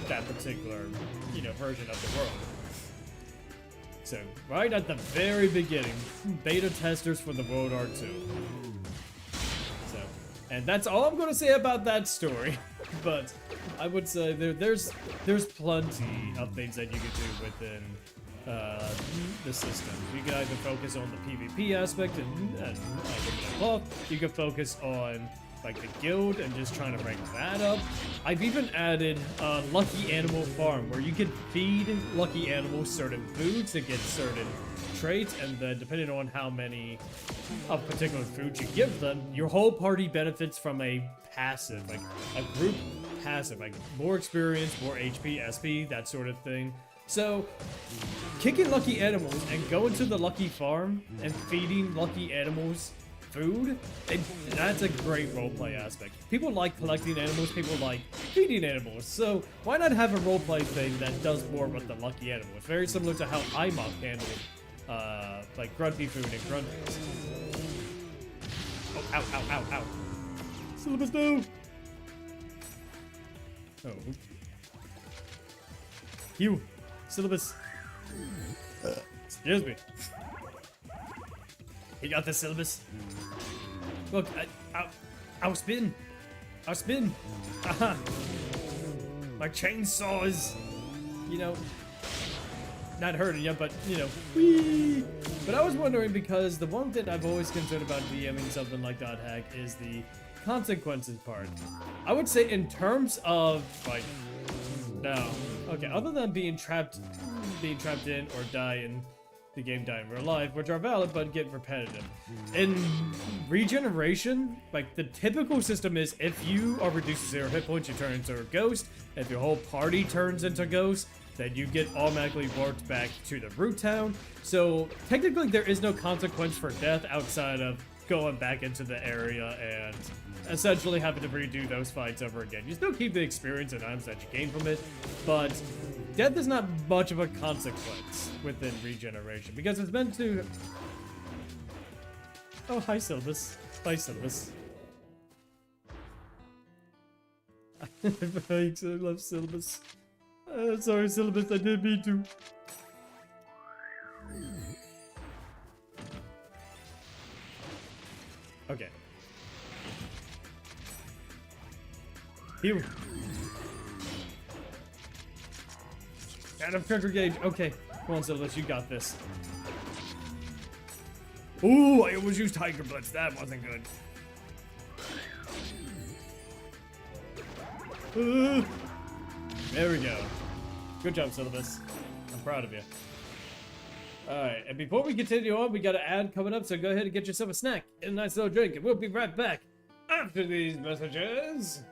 Speaker 1: that particular, you know, version of the world. So, right at the very beginning, beta testers for the World War II. So, and that's all I'm going to say about that story. But I would say there's plenty of things that you can do within the system. You can either focus on the PvP aspect and you can focus on like the guild and just trying to rank that up. I've even added a lucky animal farm where you can feed lucky animals certain foods to get certain traits, and then depending on how many of particular foods you give them, your whole party benefits from a passive, like a group passive, like more experience, more HP, SP, that sort of thing. So, kicking lucky animals and going to the lucky farm and feeding lucky animals food, that's a great roleplay aspect. People like collecting animals, people like feeding animals, so why not have a roleplay thing that does more with the lucky animals? Very similar to how IMOC handled, like grunty food and grunties. Oh, ow, ow, ow, ow. Syllabus, no! Oh. You! Syllabus. Excuse me. You got the syllabus? Look, I'll spin. I'll spin. Aha. My chainsaw is, you know, not hurting you, but, you know, whee! But I was wondering, because the one thing I've always concerned about DMing something like Dot Hack is the consequences part. I would say in terms of, like, no. Okay, other than being trapped in or die in the game, die in real life, which are valid but get repetitive. In regeneration, like the typical system is if you are reduced to 0 hit points, you turn into a ghost. If your whole party turns into ghosts, then you get automatically warped back to the root town. So technically there is no consequence for death outside of going back into the area and essentially having to redo those fights over again. You still keep the experience and items that you gain from it, but death is not much of a consequence within regeneration, because it's meant to... Oh, hi, Syllabus. Hi, Syllabus. Thanks, I love Syllabus. Sorry, Syllabus, I didn't mean to. Okay. Here. Out of country gauge. Okay. Come on, Syllabus, you got this. Ooh, I almost used Tiger Blitz. That wasn't good. There we go. Good job, Syllabus. I'm proud of you. Alright, and before we continue on, we got an ad coming up, so go ahead and get yourself a snack and a nice little drink, and we'll be right back after these messages.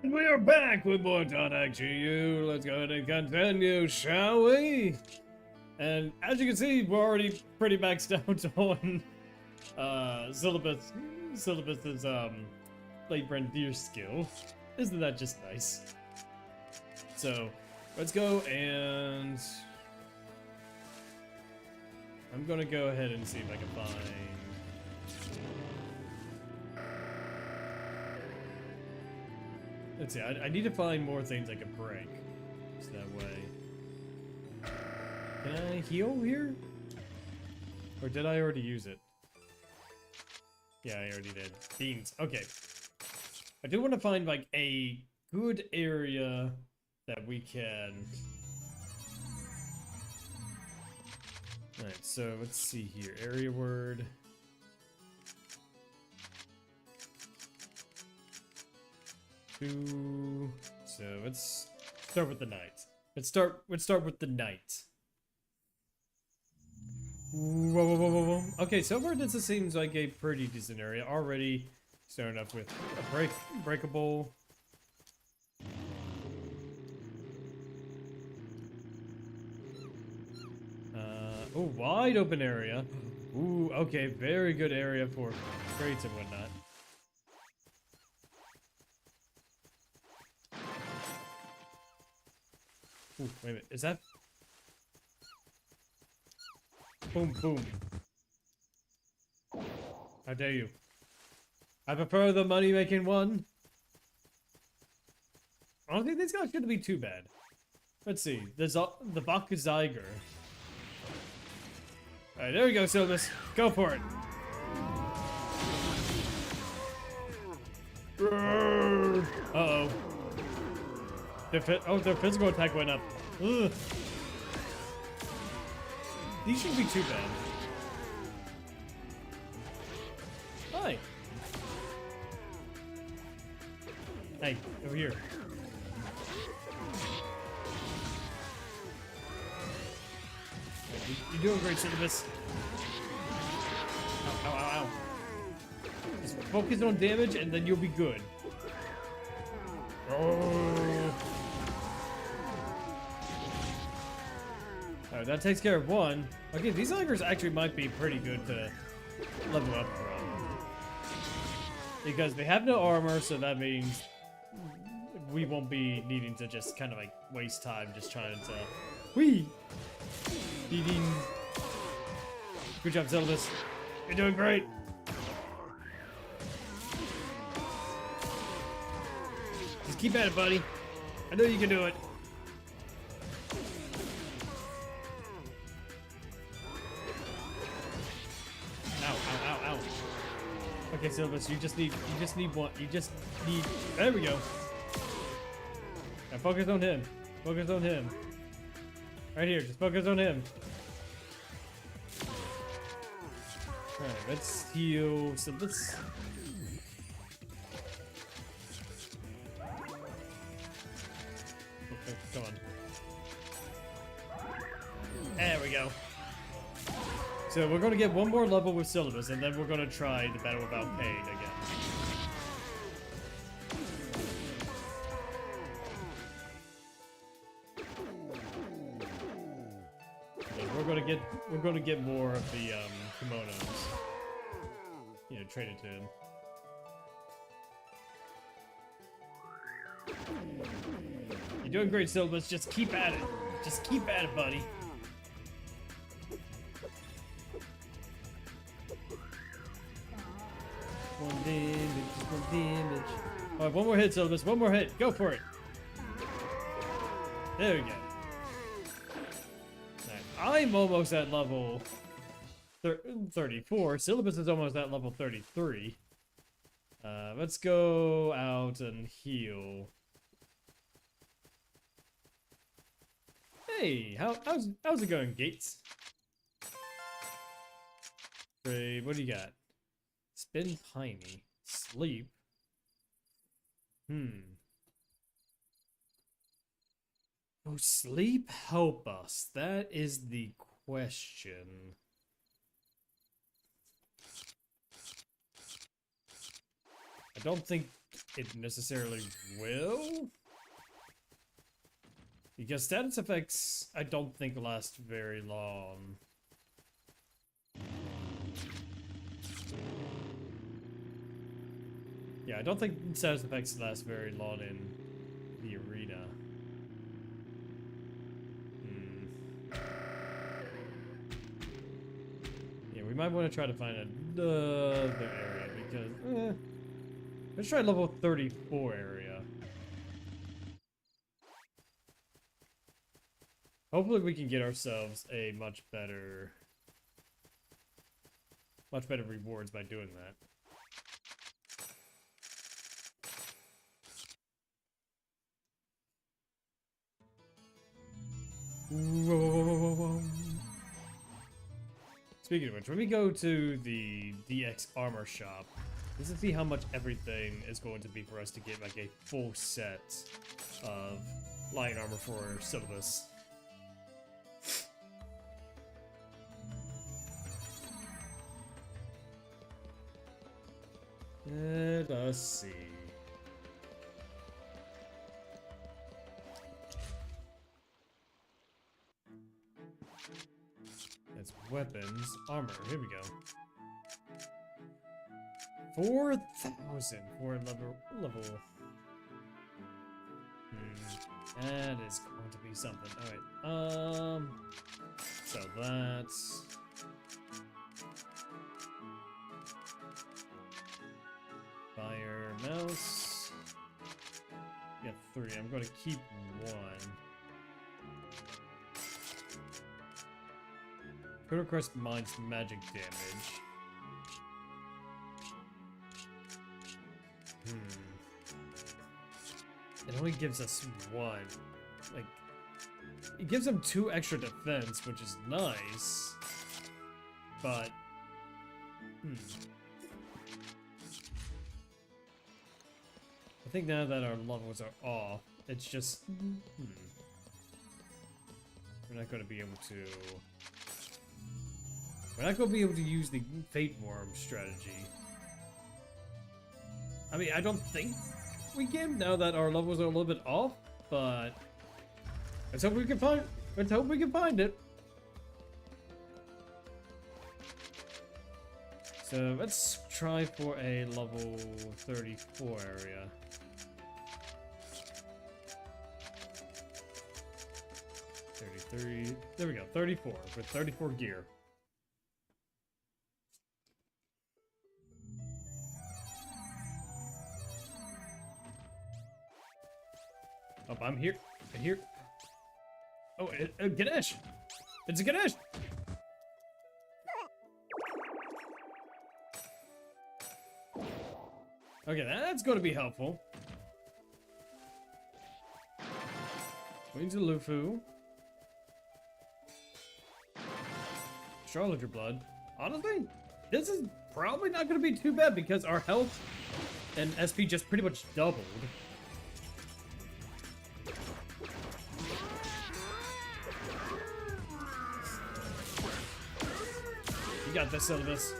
Speaker 1: And we are back with more .xgu. Let's go ahead and continue, shall we? And as you can see, we're already pretty maxed out on Syllabus's Blade Brandier skill. Isn't that just nice? So let's go, and I'm gonna go ahead and see if I can find. Let's see, I need to find more things I can break. So that way. Can I heal here? Or did I already use it? Yeah, I already did. Beans. Okay. I do want to find, like, a good area that we can... Alright, so let's see here. Area word. So let's start with the night. Let's start with the night. Whoa. Okay, so far this seems like a pretty decent area. Already starting off with a breakable. Oh, wide open area. Ooh, okay, very good area for crates and whatnot. Ooh, wait a minute, is that? Boom, boom. How dare you? I prefer the money-making one. I don't think these guys gonna be too bad. Let's see, there's the Bakuziger. Alright, there we go, Syllabus. Go for it. Uh-oh. Their physical attack went up. Ugh. These shouldn't be too bad. Hi. Hey, over here. You're doing great, Syllabus. Ow. Just focus on damage and then you'll be good. Oh. Alright, that takes care of one. Okay, these Tigers actually might be pretty good to level up from. Because they have no armor, so that means we won't be needing to just kind of like waste time just trying to... Whee! Beating. Good job, Syllabus. You're doing great. Just keep at it, buddy. I know you can do it. Ow. Okay, Syllabus, you just need one. There we go. Now focus on him. Focus on him. Right here, just focus on him. Alright, let's heal. So let's... Okay, come on. There we go. So we're going to get one more level with Syllabus, and then we're going to try the battle without pain again. We're gonna get more of the kimonos. You know, traded to him. You're doing great, Syllabus. Just keep at it. Just keep at it, buddy. One damage. Alright, one more hit, Syllabus. One more hit. Go for it. There we go. I'm almost at level 34. Syllabus is almost at level 33. Let's go out and heal. Hey, how's it going, Gates? Great, what do you got? Spin tiny. Sleep. Oh, sleep help us? That is the question. I don't think it necessarily will. Because status effects, I don't think last very long. Yeah, I don't think status effects last very long in the arena. Yeah, we might want to try to find another area because, let's try level 34 area. Hopefully we can get ourselves a much better rewards by doing that. Whoa. Speaking of which, let me go to the DX armor shop. Let's see how much everything is going to be for us to get like a full set of light armor for Syllabus. Let us see. That's weapons, armor. Here we go. 4,000 for level. That is going to be something. All right. So that's fire mouse. Got 3. I'm going to keep 1. Critical Crest mines magic damage. It only gives us 1. Like, it gives them 2 extra defense, which is nice. But, I think now that our levels are off, it's just, we're not going to be able to. We're not going to be able to use the Fate Worm strategy. I mean, I don't think we can now that our levels are a little bit off, but let's hope we can find. Let's hope we can find it. So let's try for a level 34 area. There we go. 34 with 34 gear. Oh, I'm here. I'm here. Oh, Ganesh! It's a Ganesh! Okay, that's going to be helpful. Wings of Lufu. Astrologer Blood. Honestly, this is probably not going to be too bad because our health and SP just pretty much doubled. You got this, Syllabus.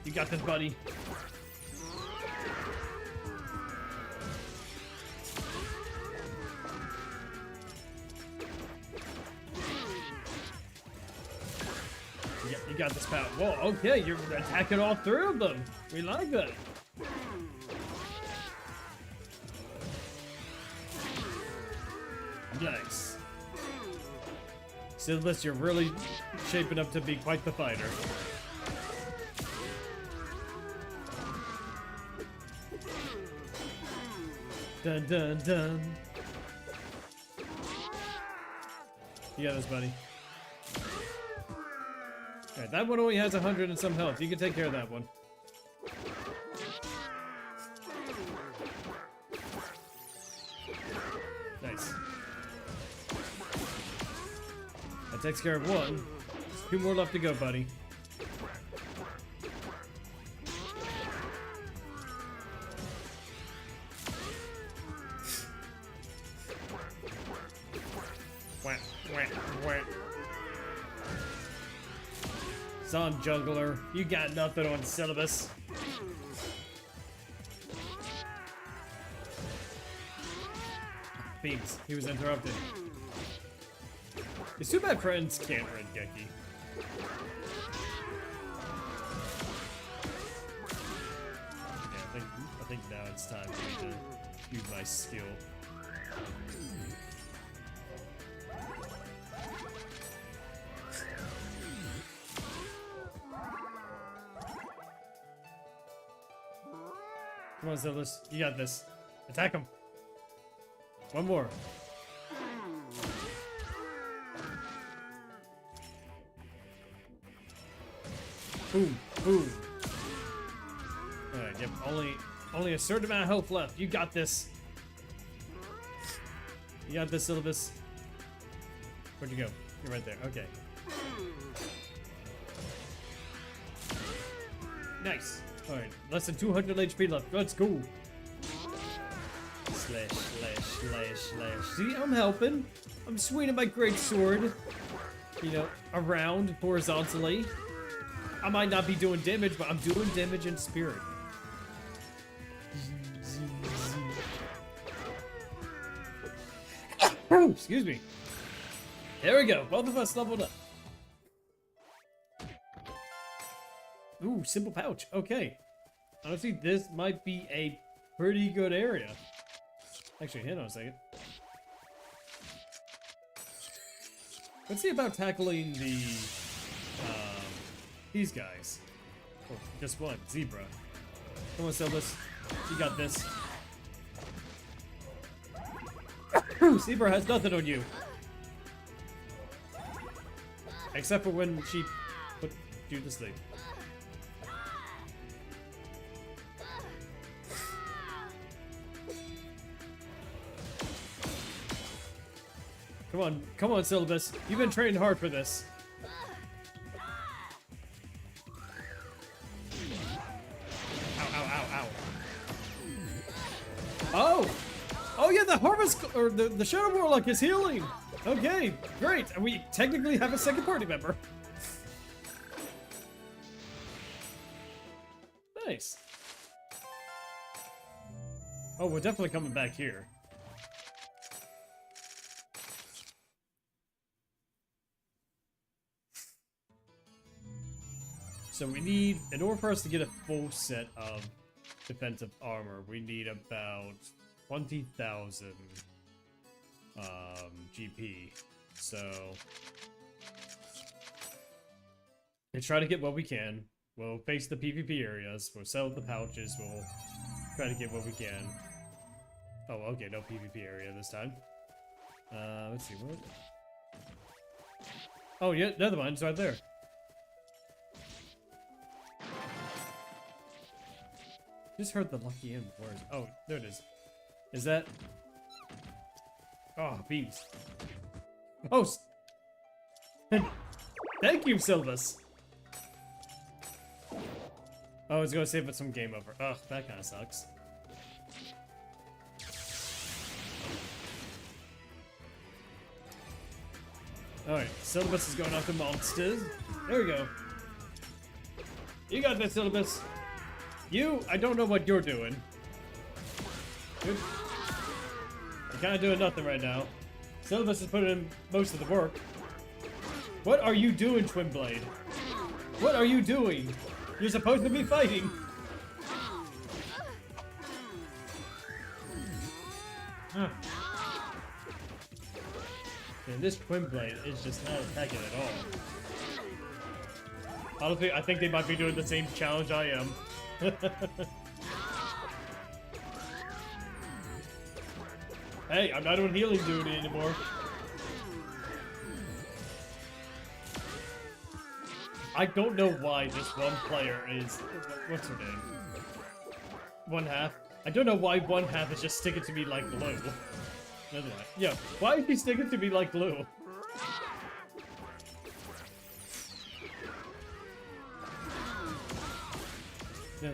Speaker 1: You got this, buddy. You got this, pal. Whoa, okay, you're attacking all 3 of them. We like that. Nice. Syllabus, you're really shaping up to be quite the fighter. Dun dun dun. You got this, buddy. Alright, that one only has 100 and some health. You can take care of that one. Nice. That takes care of 1. There's 2 more left to go, buddy. Wah, wah, wah. Son Jungler, you got nothing on Syllabus. beams. He was interrupted. It's too bad friends can't run Geki. Yeah, I think now it's time for me to use my skill. Come on, Zillis. You got this. Attack him. One more. Boom, boom. Alright, yep, only a certain amount of health left. You got this. You got this, Syllabus. Where'd you go? You're right there. Okay. Nice. Alright, less than 200 HP left. Let's go. Slash, slash, slash, slash. See, I'm helping. I'm swinging my great sword, you know, around horizontally. I might not be doing damage, but I'm doing damage in spirit. Excuse me. There we go. Both of us leveled up. Ooh, simple pouch. Okay. Honestly, this might be a pretty good area. Actually, hang on a second. Let's see about tackling the these guys. Oh, just one. Zebra. Come on, Silvus. You got this. Zebra has nothing on you. Except for when she put you to sleep. Come on, Syllabus. You've been training hard for this. Ow, ow, ow, ow. Oh! Oh yeah, the Harvest, or the Shadow Warlock is healing! Okay, great. And we technically have a second party member. Nice. Oh, we're definitely coming back here. So we need, in order for us to get a full set of defensive armor, we need about 20,000 GP. So let's try to get what we can. We'll face the PvP areas. We'll sell the pouches. We'll try to get what we can. Oh, okay, no PvP area this time. Let's see what. Oh yeah, never mind. It's right there. Just heard the lucky end. Where is? Oh, there it is. Is that? Oh, beams. Oh, thank you, Sylvus. Oh, I was gonna save it some game over. Ugh, that kind of sucks. Alright, Syllabus is going after monsters. There we go. You got this, Syllabus. You, I don't know what you're doing. You're kind of doing nothing right now. Syllabus is putting in most of the work. What are you doing, Twin Blade? What are you doing? You're supposed to be fighting. Huh. Man, this Twin Blade is just not attacking at all. Honestly, I think they might be doing the same challenge I am. Hey, I'm not doing healing duty anymore. I don't know why this one player is... What's her name? One half. I don't know why one half is just sticking to me like glue. Never mind. Yeah, why is he sticking to me like glue? You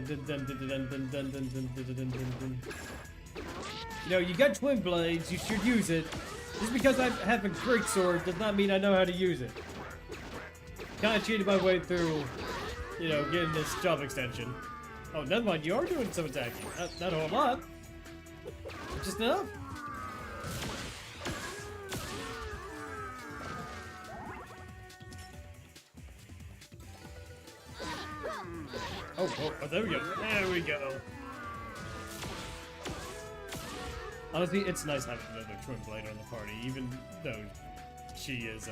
Speaker 1: know, you got twin blades, you should use it. Just because I have a great sword does not mean I know how to use it. Kind of cheated my way through, you know, getting this job extension. Oh, never mind, you are doing some attacking. Not a whole lot. Just enough. Oh, there we go. There we go. Honestly, it's nice having another twin blade on the party, even though she is,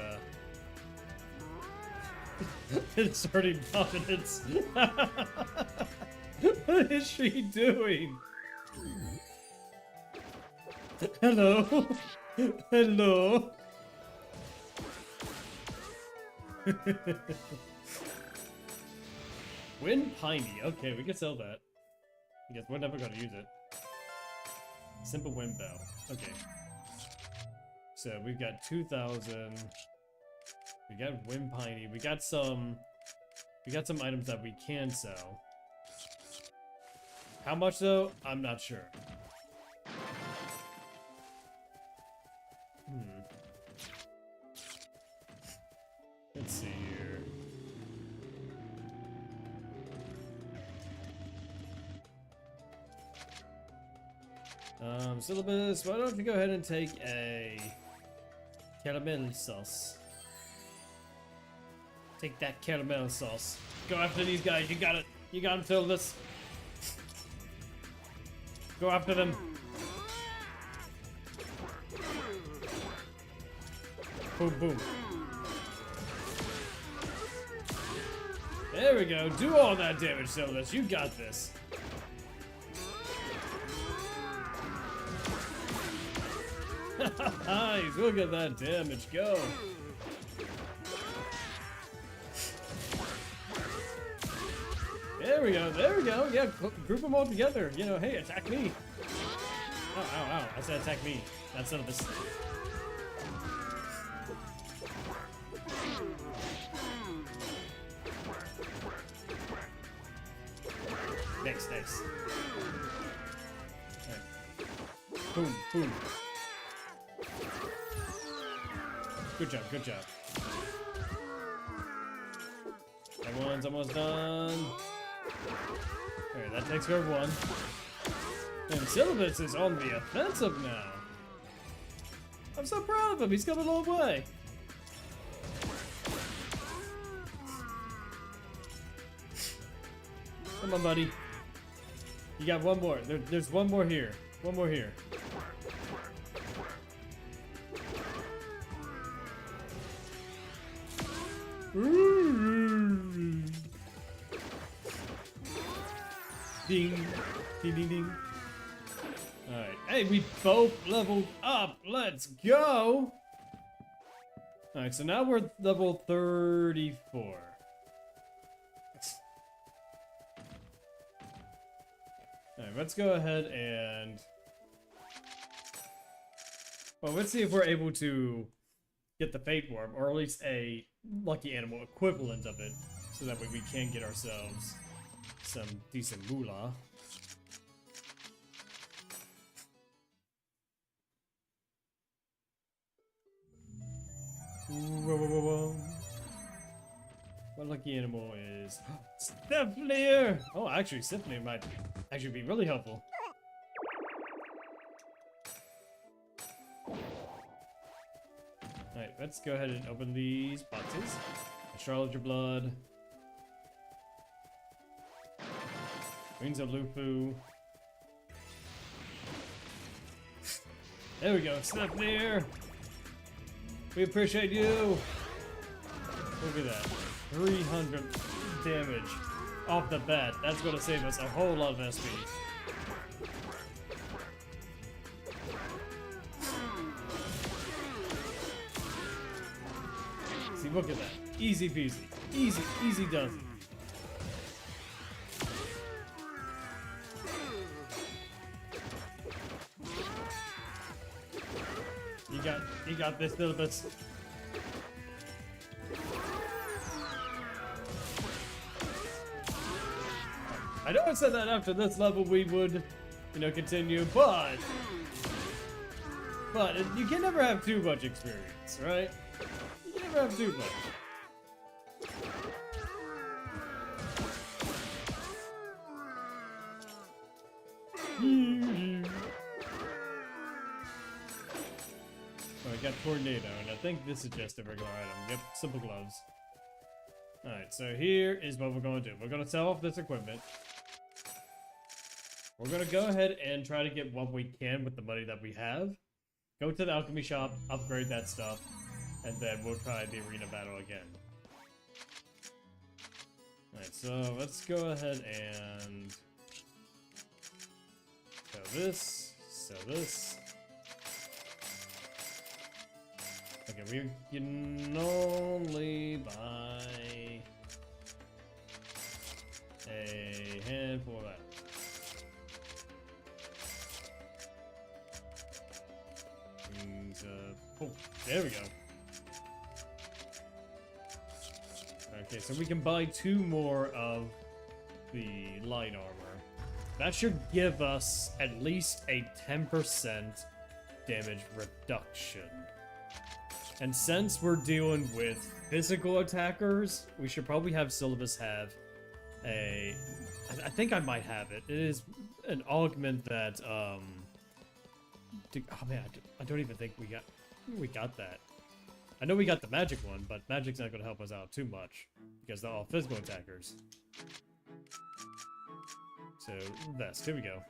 Speaker 1: inserting dominance. What is she doing? Hello? Hello? Wind Piney. Okay, we can sell that. I guess we're never gonna use it. Simple wind bell. Okay. So we've got 2,000. We got wind piney. We got some items that we can sell. How much though? I'm not sure. Let's see here. Syllabus, why don't you go ahead and take a caramel sauce? Take that caramel sauce. Go after these guys, you got it. You got them, Syllabus. Go after them. Boom, boom. There we go. Do all that damage, Syllabus. You got this. Nice. Look at that damage go. There we go. There we go. Yeah, group them all together. You know, hey, attack me. Ow, ow, ow. I said attack me. That's Syllabus. Nice, nice. Right. Boom, boom. Good job, good job. That one's almost done. Alright, that takes care of one. And Syllabus is on the offensive now. I'm so proud of him, he's come a long way. Come on, buddy. You got one more. There's one more here. One more here. Ding. Ding, ding, ding. Alright. Hey, we both leveled up. Let's go. Alright, so now we're level 34. Alright, let's go ahead and... Well, let's see if we're able to get the Fate Worm, or at least a lucky animal equivalent of it, so that way we can get ourselves some decent moolah. Whoa, whoa, whoa, whoa. What lucky animal is... Stepnir! Oh, actually, Stepnir might actually be really helpful. Alright, let's go ahead and open these boxes. Astrologer Blood. Wings of Lufu. There we go, Stepnir! We appreciate you! Look at that. 300 damage off the bat. That's going to save us a whole lot of SP. See, look at that. Easy peasy. Easy, easy does it. You got this, Syllabus. I know I said that after this level we would, you know, continue, but you can never have too much experience, right? You can never have too much. Oh, I got Tornado, and I think this is just a regular item. Yep, simple gloves. Alright, so here is what we're going to do. We're going to sell off this equipment. We're going to go ahead and try to get what we can with the money that we have. Go to the alchemy shop, upgrade that stuff, and then we'll try the arena battle again. Alright, so let's go ahead and sell this, sell this. Okay, we can only buy a handful of that. Oh, there we go. Okay, so we can buy 2 more of the light armor. That should give us at least a 10% damage reduction. And since we're dealing with physical attackers, we should probably have Syllabus have a... I think I might have it. It is an augment that, oh man, I don't even think we got that. I know we got the magic one, but magic's not going to help us out too much because they're all physical attackers. So, vest, here we go.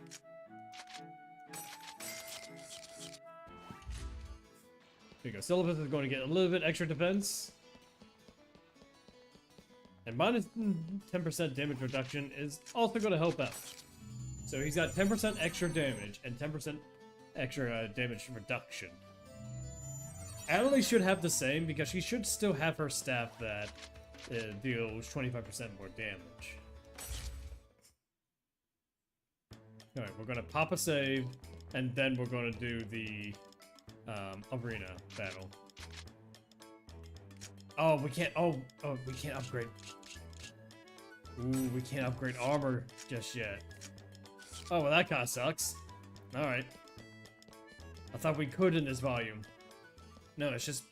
Speaker 1: Here we go. Syllabus is going to get a little bit extra defense. And minus 10% damage reduction is also going to help out. So he's got 10% extra damage and 10% extra damage reduction. Adelaide should have the same because she should still have her staff that deals 25% more damage. Alright, we're gonna pop a save, and then we're gonna do the arena battle. Oh, we can't. Oh, we can't upgrade. Ooh, we can't upgrade armor just yet. Oh, well, that kind of sucks. Alright. I thought we could in this volume. No, it's just...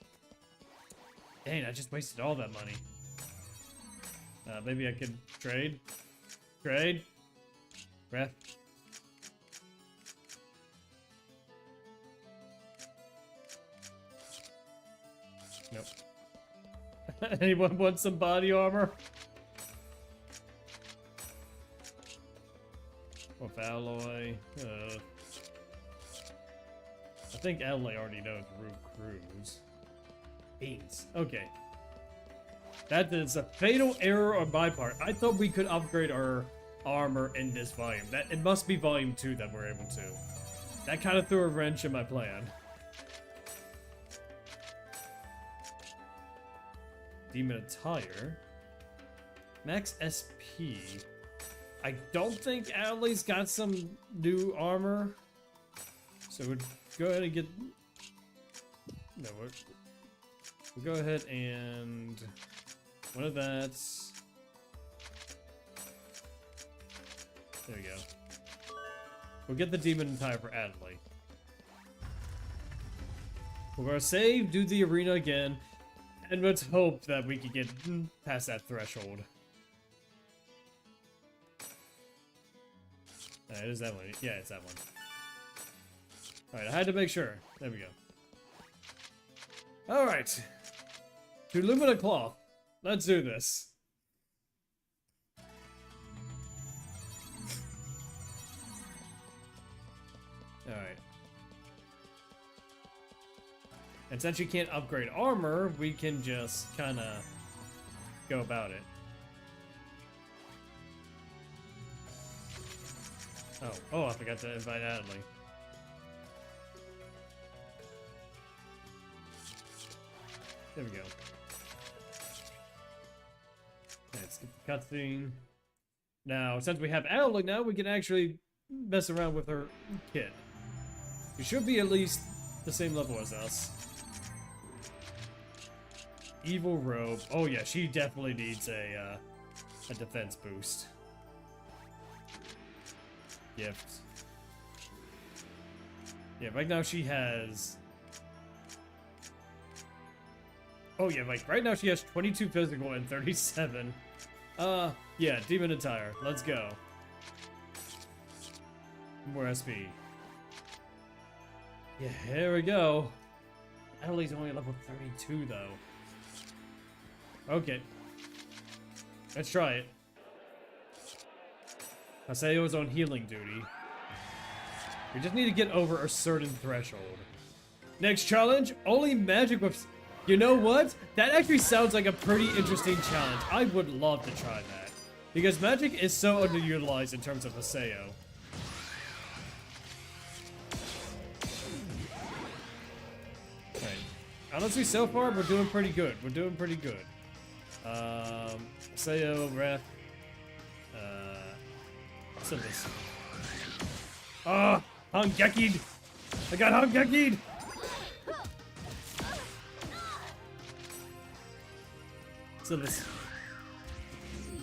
Speaker 1: Dang, I just wasted all that money. Maybe I could trade? Trade? Ref? Nope. Anyone want some body armor? With alloy? I think Adelaide already knows Root Cruise. Beans. Okay. That is a fatal error on my part. I thought we could upgrade our armor in this volume. It must be volume 2 that we're able to. That kind of threw a wrench in my plan. Demon Attire. Max SP. I don't think Adelaide's got some new armor. So we'll go ahead and get... No, we'll go ahead and... One of that. There we go. We'll get the Demon Attire for Adelaide. We're gonna save, do the arena again, and let's hope that we can get past that threshold. It is that one. Yeah, it's that one. Alright, I had to make sure. There we go. Alright. To Lumina Cloth. Let's do this. Alright. And since you can't upgrade armor, we can just kinda go about it. Oh, I forgot to invite Adelaide. There we go. Let's get the cutscene. Now, since we have Adelaide now, we can actually mess around with her kit. She should be at least the same level as us. Evil Robe. Oh yeah, she definitely needs a defense boost. Gift. Yeah, right now she has... Oh yeah, like right now she has 22 physical and 37. Yeah, Demon Attire. Let's go. More SP. Yeah, here we go. Adelaide's only level 32 though. Okay. Let's try it. Haseo is on healing duty. We just need to get over a certain threshold. Next challenge, only magic whips. You know what? That actually sounds like a pretty interesting challenge. I would love to try that. Because magic is so underutilized in terms of Haseo. Right. Honestly, so far, we're doing pretty good. We're doing pretty good. Haseo, Wrath. What's this? Ah! Hungekki'd! I got Hungekki'd! So this.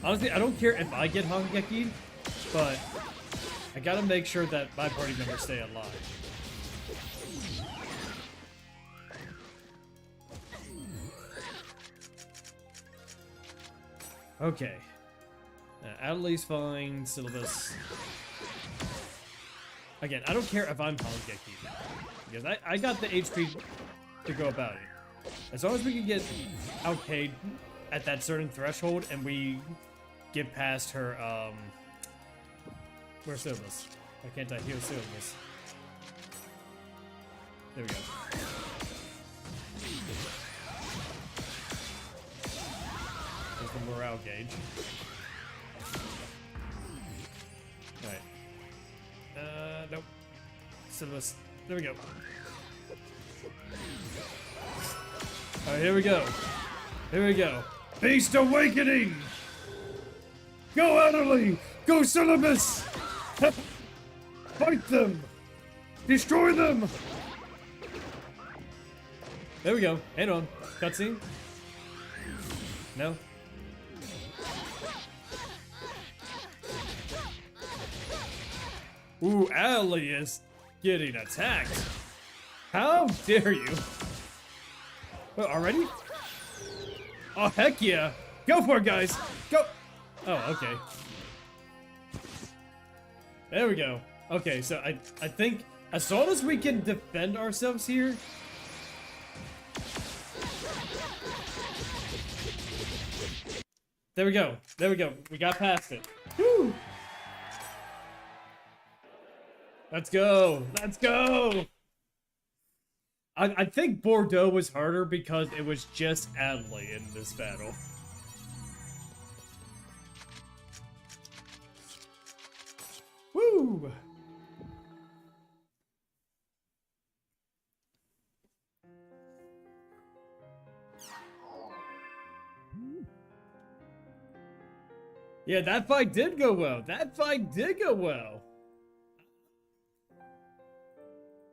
Speaker 1: Honestly, I don't care if I get Hungekki'd, but I gotta make sure that my party members stay alive. Okay. Adelaide's fine, Syllabus. Again, I don't care if I'm Hungekki'd, because I got the HP to go about it. As long as we can get outpaid at that certain threshold and we get past her, where's Syllabus? Why can't I heal Syllabus? There we go. There's the morale gauge. Alright. Nope. Syllabus. There we go. Alright, here we go. Here we go. Beast Awakening! Go, Adderley! Go, Syllabus! Fight them! Destroy them! There we go. Hang on. Cutscene? No? Ooh, Adderley is getting attacked. How dare you? What, already? Oh, heck yeah. Go for it, guys. Go. Oh, okay. There we go. Okay, so I think as long as we can defend ourselves here. There we go. There we go. We got past it. Woo! Let's go. Let's go. I think Bordeaux was harder because it was just Adley in this battle. Woo! Yeah, that fight did go well. That fight did go well.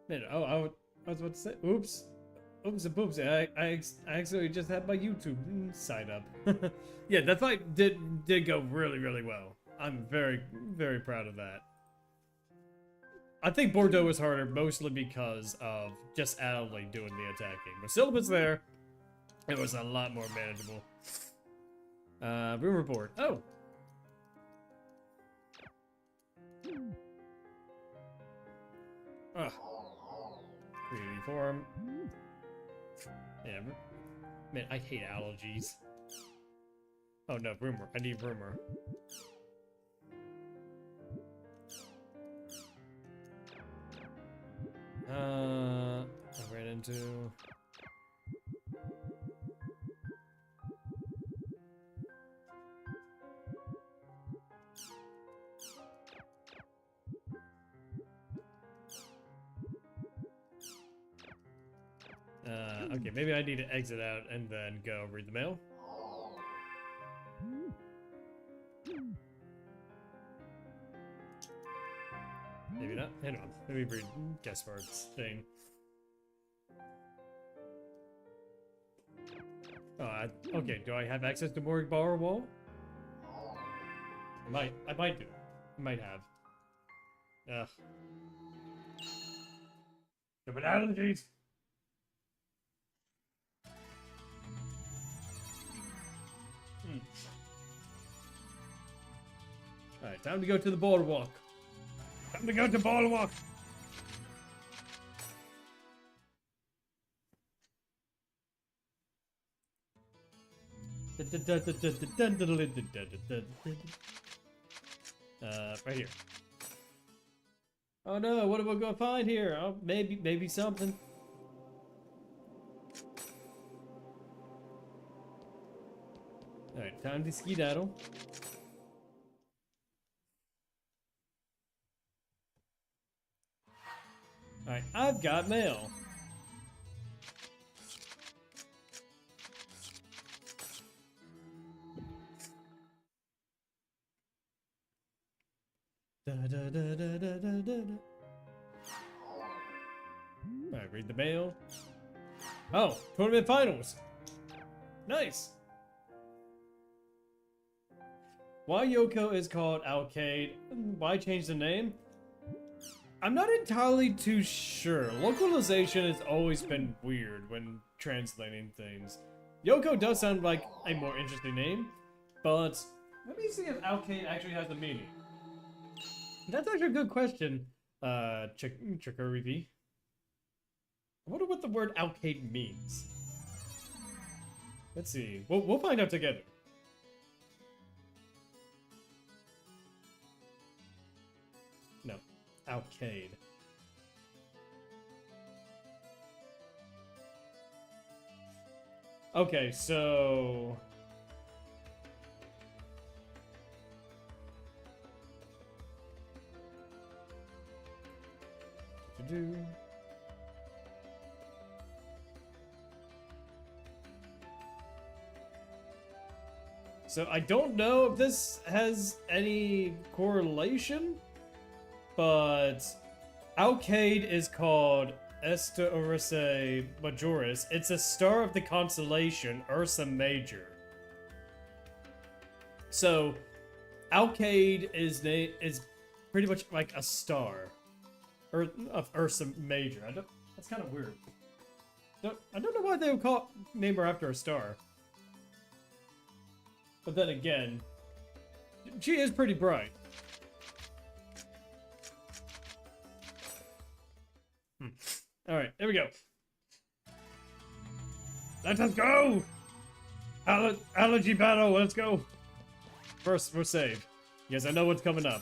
Speaker 1: Man, oh, I was about to say, oops. Oops and poops. I actually just had my YouTube sign up. Yeah, that fight did go really, really well. I'm very, very proud of that. I think Bordeaux was harder mostly because of just Adelaide doing the attacking. With Syllabus there, it was a lot more manageable. Rumor board. Oh! Ugh. Uniform. Yeah, man, I hate allergies. Oh no, rumor. I need rumor. I ran into. Okay, maybe I need to exit out and then go read the mail. Maybe not. Hang on. Let me read Gaspard's thing. Oh, okay. Do I have access to more bar wall? I might do. I might have. Ugh. Stupid allergies. Alright, time to go to the boardwalk. Time to go to boardwalk. Right here. Oh no, what am I gonna find here? Oh, maybe something. Alright, time to skedaddle. Alright, I've got mail. Alright, read the mail. Oh, tournament finals. Nice. Why Yoko is called Alcade? Why change the name? I'm not entirely too sure. Localization has always been weird when translating things. Yoko does sound like a more interesting name, but let me see if Alcade actually has a meaning. That's actually a good question, Chikarivi. I wonder what the word Alcade means. Let's see. We'll find out together. No. Alcade. Okay, so... So I don't know if this has any correlation, but Alcade is called Esta Ursae Majoris. It's a star of the constellation Ursa Major. So Alcade is pretty much like a star of Ursa Major. That's kind of weird. I don't know why they would name her after a star. But then again, she is pretty bright. Alright, there we go. Let us go! Allergy battle, let's go! First, we're saved. Because I know what's coming up.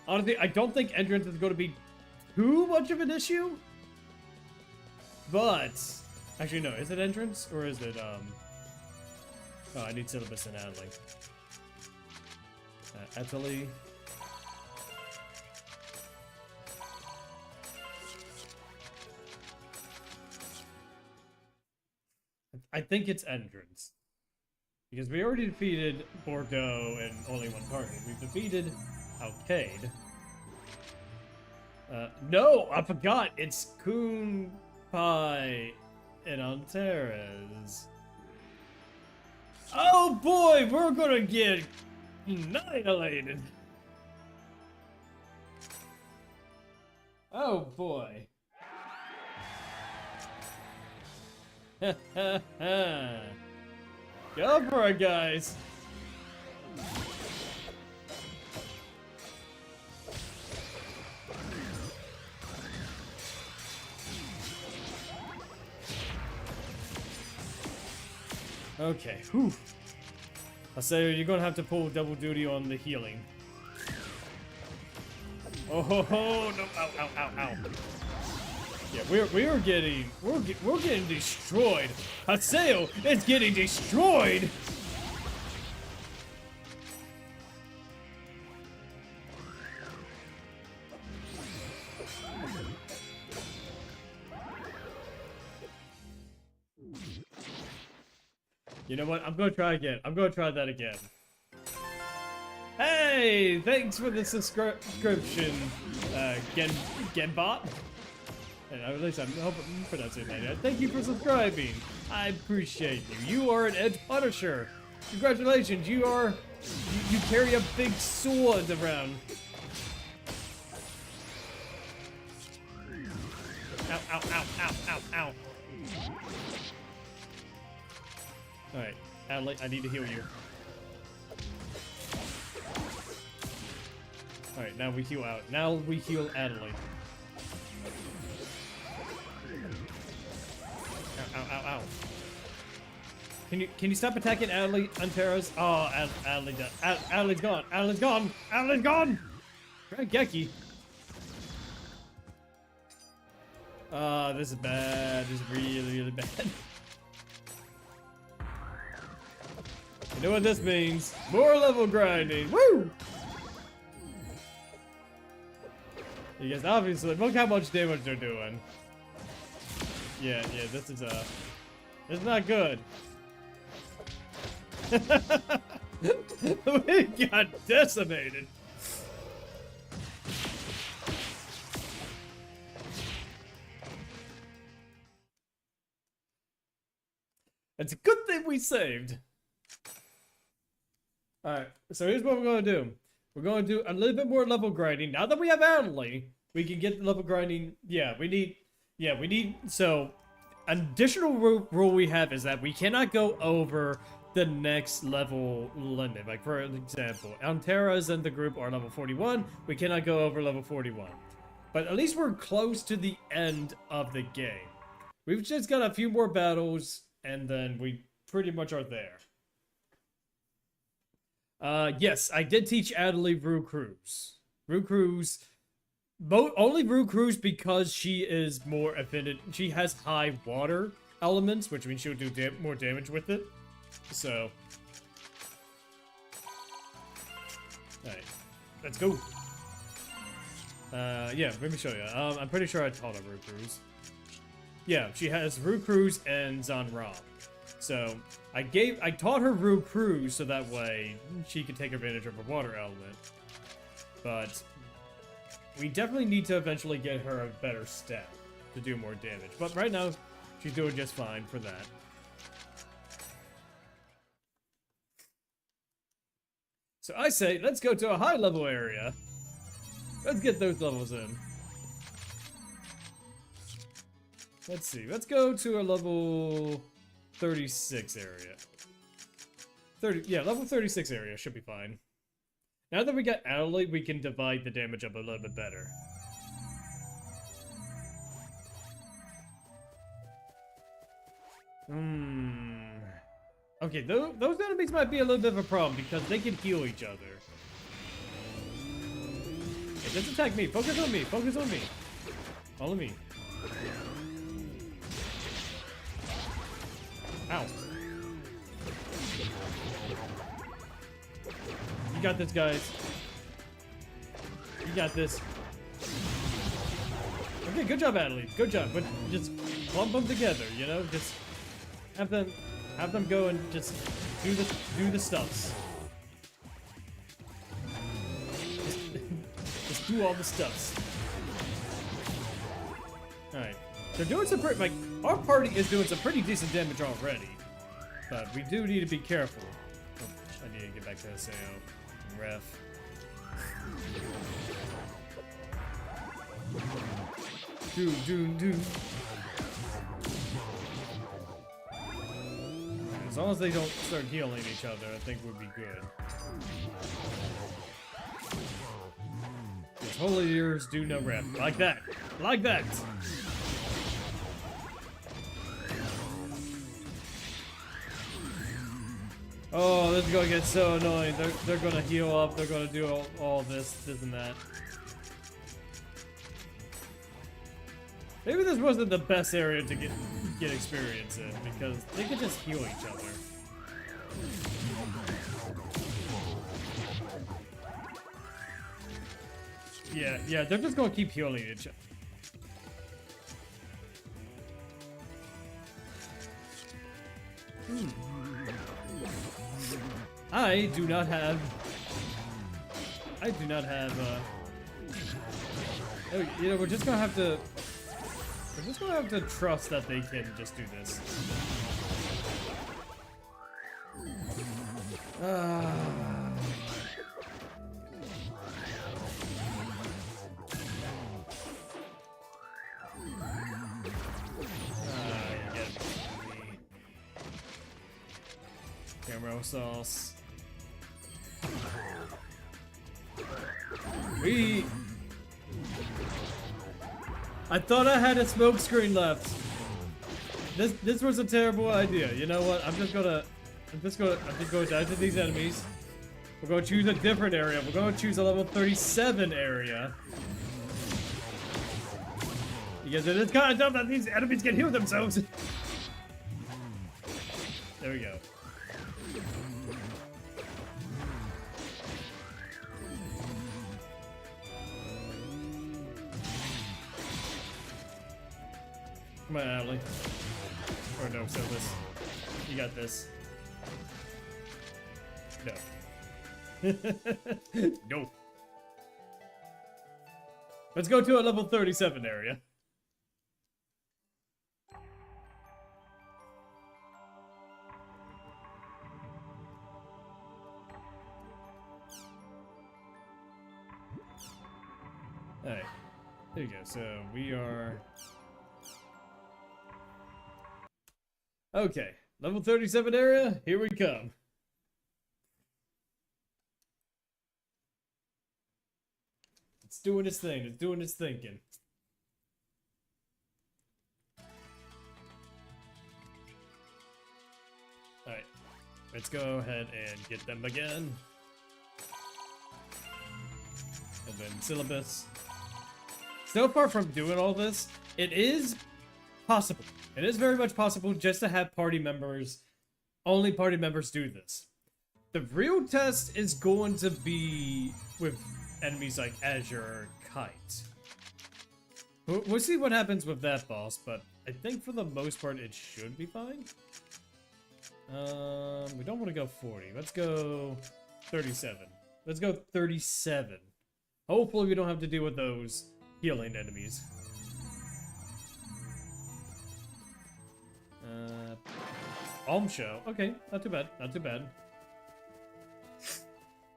Speaker 1: Honestly, I don't think entrance is going to be too much of an issue. But... Actually, no. Is it entrance? Or is it, Oh, I need syllabus and Adley. Italy. I think it's entrance. Because we already defeated Bordeaux in only one target. We've defeated Alcade. No! I forgot! It's Kun Pai and Antares. Oh boy, we're gonna get annihilated. Oh boy. Go for it, guys. Okay, whew. Haseo, you're gonna have to pull double duty on the healing. Oh ho ho! No! Ow! Ow! Ow! Ow! Yeah, we're getting destroyed. Haseo is getting destroyed. You know what? I'm gonna try again. I'm gonna try that again. Hey! Thanks for the subscription, Genbot. And at least I'm pronouncing that right. Thank you for subscribing. I appreciate you. You are an Edge Punisher. Congratulations. You carry a big sword around. Ow! Ow! Ow! Ow! Ow! Ow! Alright, Adelaide, I need to heal you. Alright, now we heal out. Now we heal Adelaide. Ow, ow, ow, ow. Can you stop attacking Adley on Terra's? Oh, Adley done. Adley's gone. Adley's gone. Adley's gone. Right, Geki. This is bad. This is really, really bad. You know what this means? More level grinding. Woo! You guys obviously look how much damage they're doing. Yeah, this is not good. We got decimated. It's a good thing we saved. Alright, so here's what we're going to do. We're going to do a little bit more level grinding. Now that we have Adley, we can get the level grinding. Yeah, we need, so, an additional rule we have is that we cannot go over the next level limit. Like, for example, Altera's and the group are level 41. We cannot go over level 41. But at least we're close to the end of the game. We've just got a few more battles, and then we pretty much are there. Yes, I did teach Adley Rue Cruz. Rue Cruz, only Rue Cruz because she is more affinity. She has high water elements, which means she'll do more damage with it. So, alright, let's go. Yeah, let me show you. I'm pretty sure I taught her Rue Cruz. Yeah, she has Rue Cruz and Zanram. So, I taught her Rue Cruz so that way she could take advantage of her water element. But we definitely need to eventually get her a better stat to do more damage. But right now, she's doing just fine for that. So I say, let's go to a high level area. Let's get those levels in. Let's see, let's go to a level 36 area. Level 36 area should be fine. Now that we got Adley, we can divide the damage up a little bit better. Okay, those enemies might be a little bit of a problem because they can heal each other. Okay, just attack me. Focus on me. Focus on me. Follow me. Ow. You got this, guys. You got this. Okay, good job, Adley. Good job. But just clump them together, you know? Just have them go and just do the stuffs. Just do all the stuffs. Alright. They're doing some pretty, like, our party is doing some pretty decent damage already. But we do need to be careful. Oh, I need to get back to Haseo. Ref. Do. As long as they don't start healing each other, I think we'll be good. Yes, holy ears do no ref. Like that. Like that. Oh, this is gonna get so annoying. They're gonna heal up. They're gonna do all this and that. Maybe this wasn't the best area to get experience in because they could just heal each other. Yeah, they're just gonna keep healing each other. I do not have, oh, you know, we're just gonna have to trust that they can just do this. Camera sauce. I thought I had a smoke screen left. This was a terrible idea. You know what? I'm just gonna dive to these enemies. We're gonna choose a different area. We're gonna choose a level 37 area. Because it is kind of dumb that these enemies can heal themselves. There we go. Come on, Adley. Or no, Service. You got this. No. No. Let's go to a level 37 area. Alright. There you go. So we are... Okay. Level 37 area. Here we come. It's doing its thing. It's doing its thinking. Alright. Let's go ahead and get them again. And then syllabus. So far from doing all this, it is possible. It is very much possible just to have party members, only party members do this. The real test is going to be with enemies like Azure or Kite. We'll see what happens with that boss, but I think for the most part it should be fine. We don't want to go 40. Let's go 37. Let's go 37. Hopefully we don't have to deal with those healing enemies. Alm show. Okay, not too bad. Not too bad.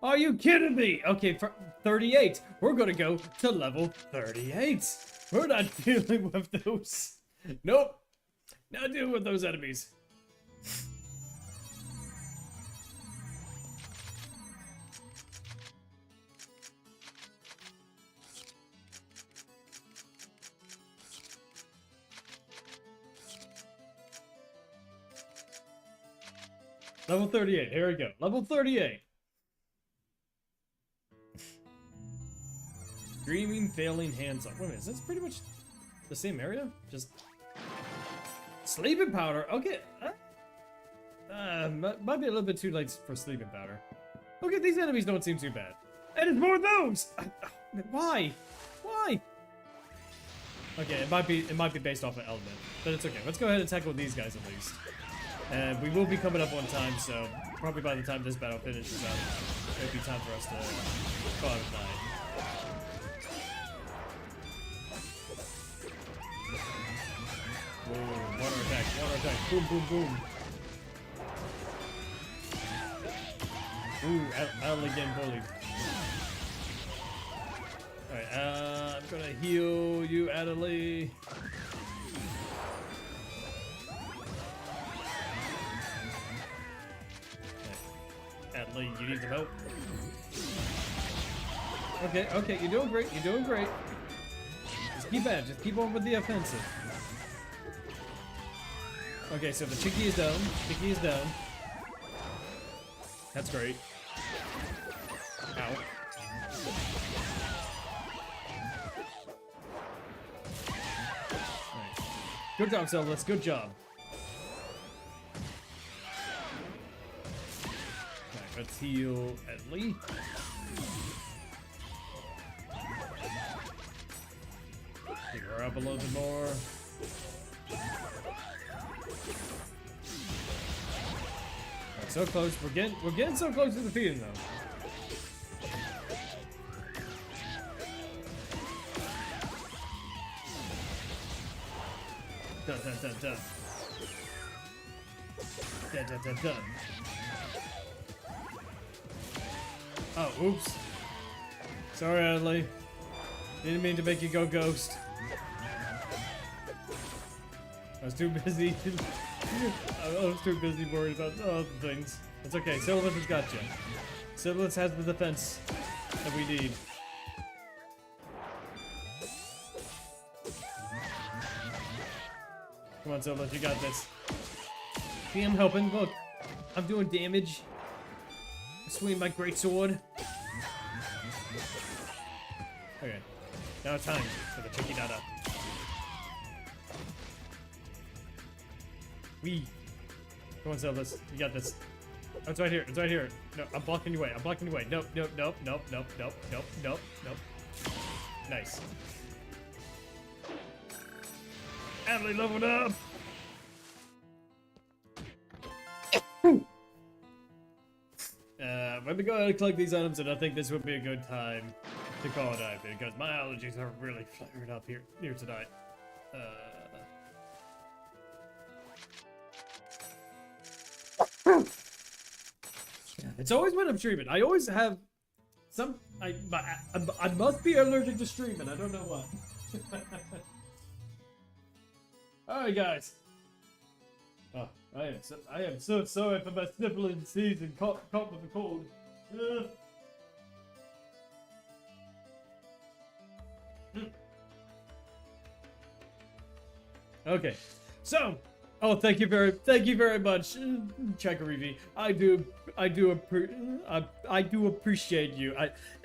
Speaker 1: Are you kidding me? Okay, for 38. We're gonna go to level 38. We're not dealing with those. Nope. Not dealing with those enemies. Level 38, here we go. Level 38. Dreaming, failing, hands up. Wait a minute, is this pretty much the same area? Just... Sleeping powder? Okay. Might be a little bit too late for sleeping powder. Okay, these enemies don't seem too bad. And it's more of those! Why? Why? Okay, it might be based off an element. But it's okay. Let's go ahead and tackle these guys at least. And we will be coming up on time, so probably by the time this battle finishes up, it'll be time for us to call it a night. Whoa, water attack, boom, boom, boom. Ooh, Adley getting bullied. Alright, I'm gonna heal you, Adley. Adley, you need some help. Okay, okay, you're doing great, you're doing great. Just keep at it, just keep on with the offensive. Okay, so the Chicky is down. Chicky is down. That's great. Ow. Right. Good job, Selfless, good job. Let's heal Adley. Pick her up a little bit more. Right, so close. We're getting so close to defeating them. Dun dun dun dun. Dun dun dun dun. Oh, oops. Sorry, Adley. Didn't mean to make you go ghost. I was too busy. I was too busy worried about other things. It's okay. Syllabus has got you. Syllabus has the defense that we need. Come on, Solo, you got this. See, I'm helping. Look, I'm doing damage. I swing my great sword. Okay, now it's time for the tricky data. Come on, Zeldas. You got this. Oh, it's right here. It's right here. No, I'm blocking your way. I'm blocking your way. Nope, nope, nope, nope, nope, nope, nope, nope, nope. Nice. Emily leveled up! Let me go ahead and collect these items, and I think this would be a good time to call it out because my allergies are really flaring up here tonight. It's always when I'm streaming. I always have some. I must be allergic to streaming. I don't know why. All right, guys. Oh, I am so sorry for my sniffling season. Caught with a cold. Okay, so. Oh, thank you very much, Chakarivi. I do appreciate you.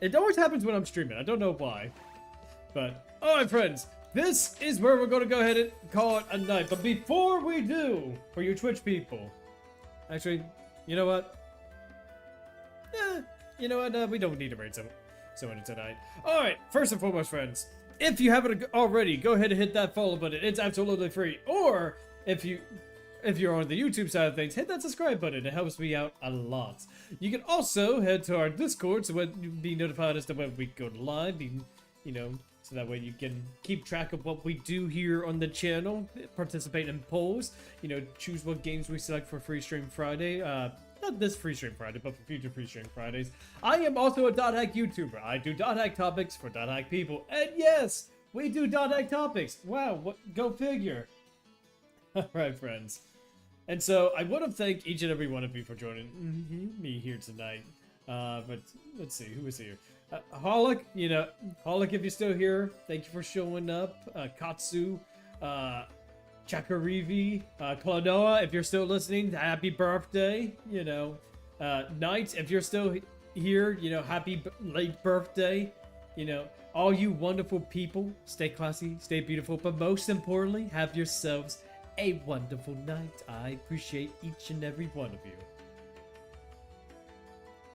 Speaker 1: It always happens when I'm streaming. I don't know why, but all right, friends. This is where we're going to go ahead and call it a night. But before we do, for you Twitch people, actually, you know what? You know what? We don't need to raid someone tonight. All right. First and foremost, friends, if you haven't already, go ahead and hit that follow button. It's absolutely free. Or if you're on the YouTube side of things, hit that subscribe button. It helps me out a lot. You can also head to our Discord so you'll be notified as to when we go live. So that way you can keep track of what we do here on the channel, participate in polls, choose what games we select for Free Stream Friday. Not this Free Stream Friday, but for future Free Stream Fridays. I am also a .hack YouTuber. I do .hack topics for .hack people. And yes, we do .hack topics. Wow, go figure. Alright, friends. And so, I want to thank each and every one of you for joining me here tonight. But, let's see, who is here? Holic, Holic, if you're still here, thank you for showing up. Katsu, Chakarivi, Klonoa, if you're still listening, happy birthday. Knight, if you're still here, happy late birthday. All you wonderful people, stay classy, stay beautiful, but most importantly, have yourselves a wonderful night. I appreciate each and every one of you.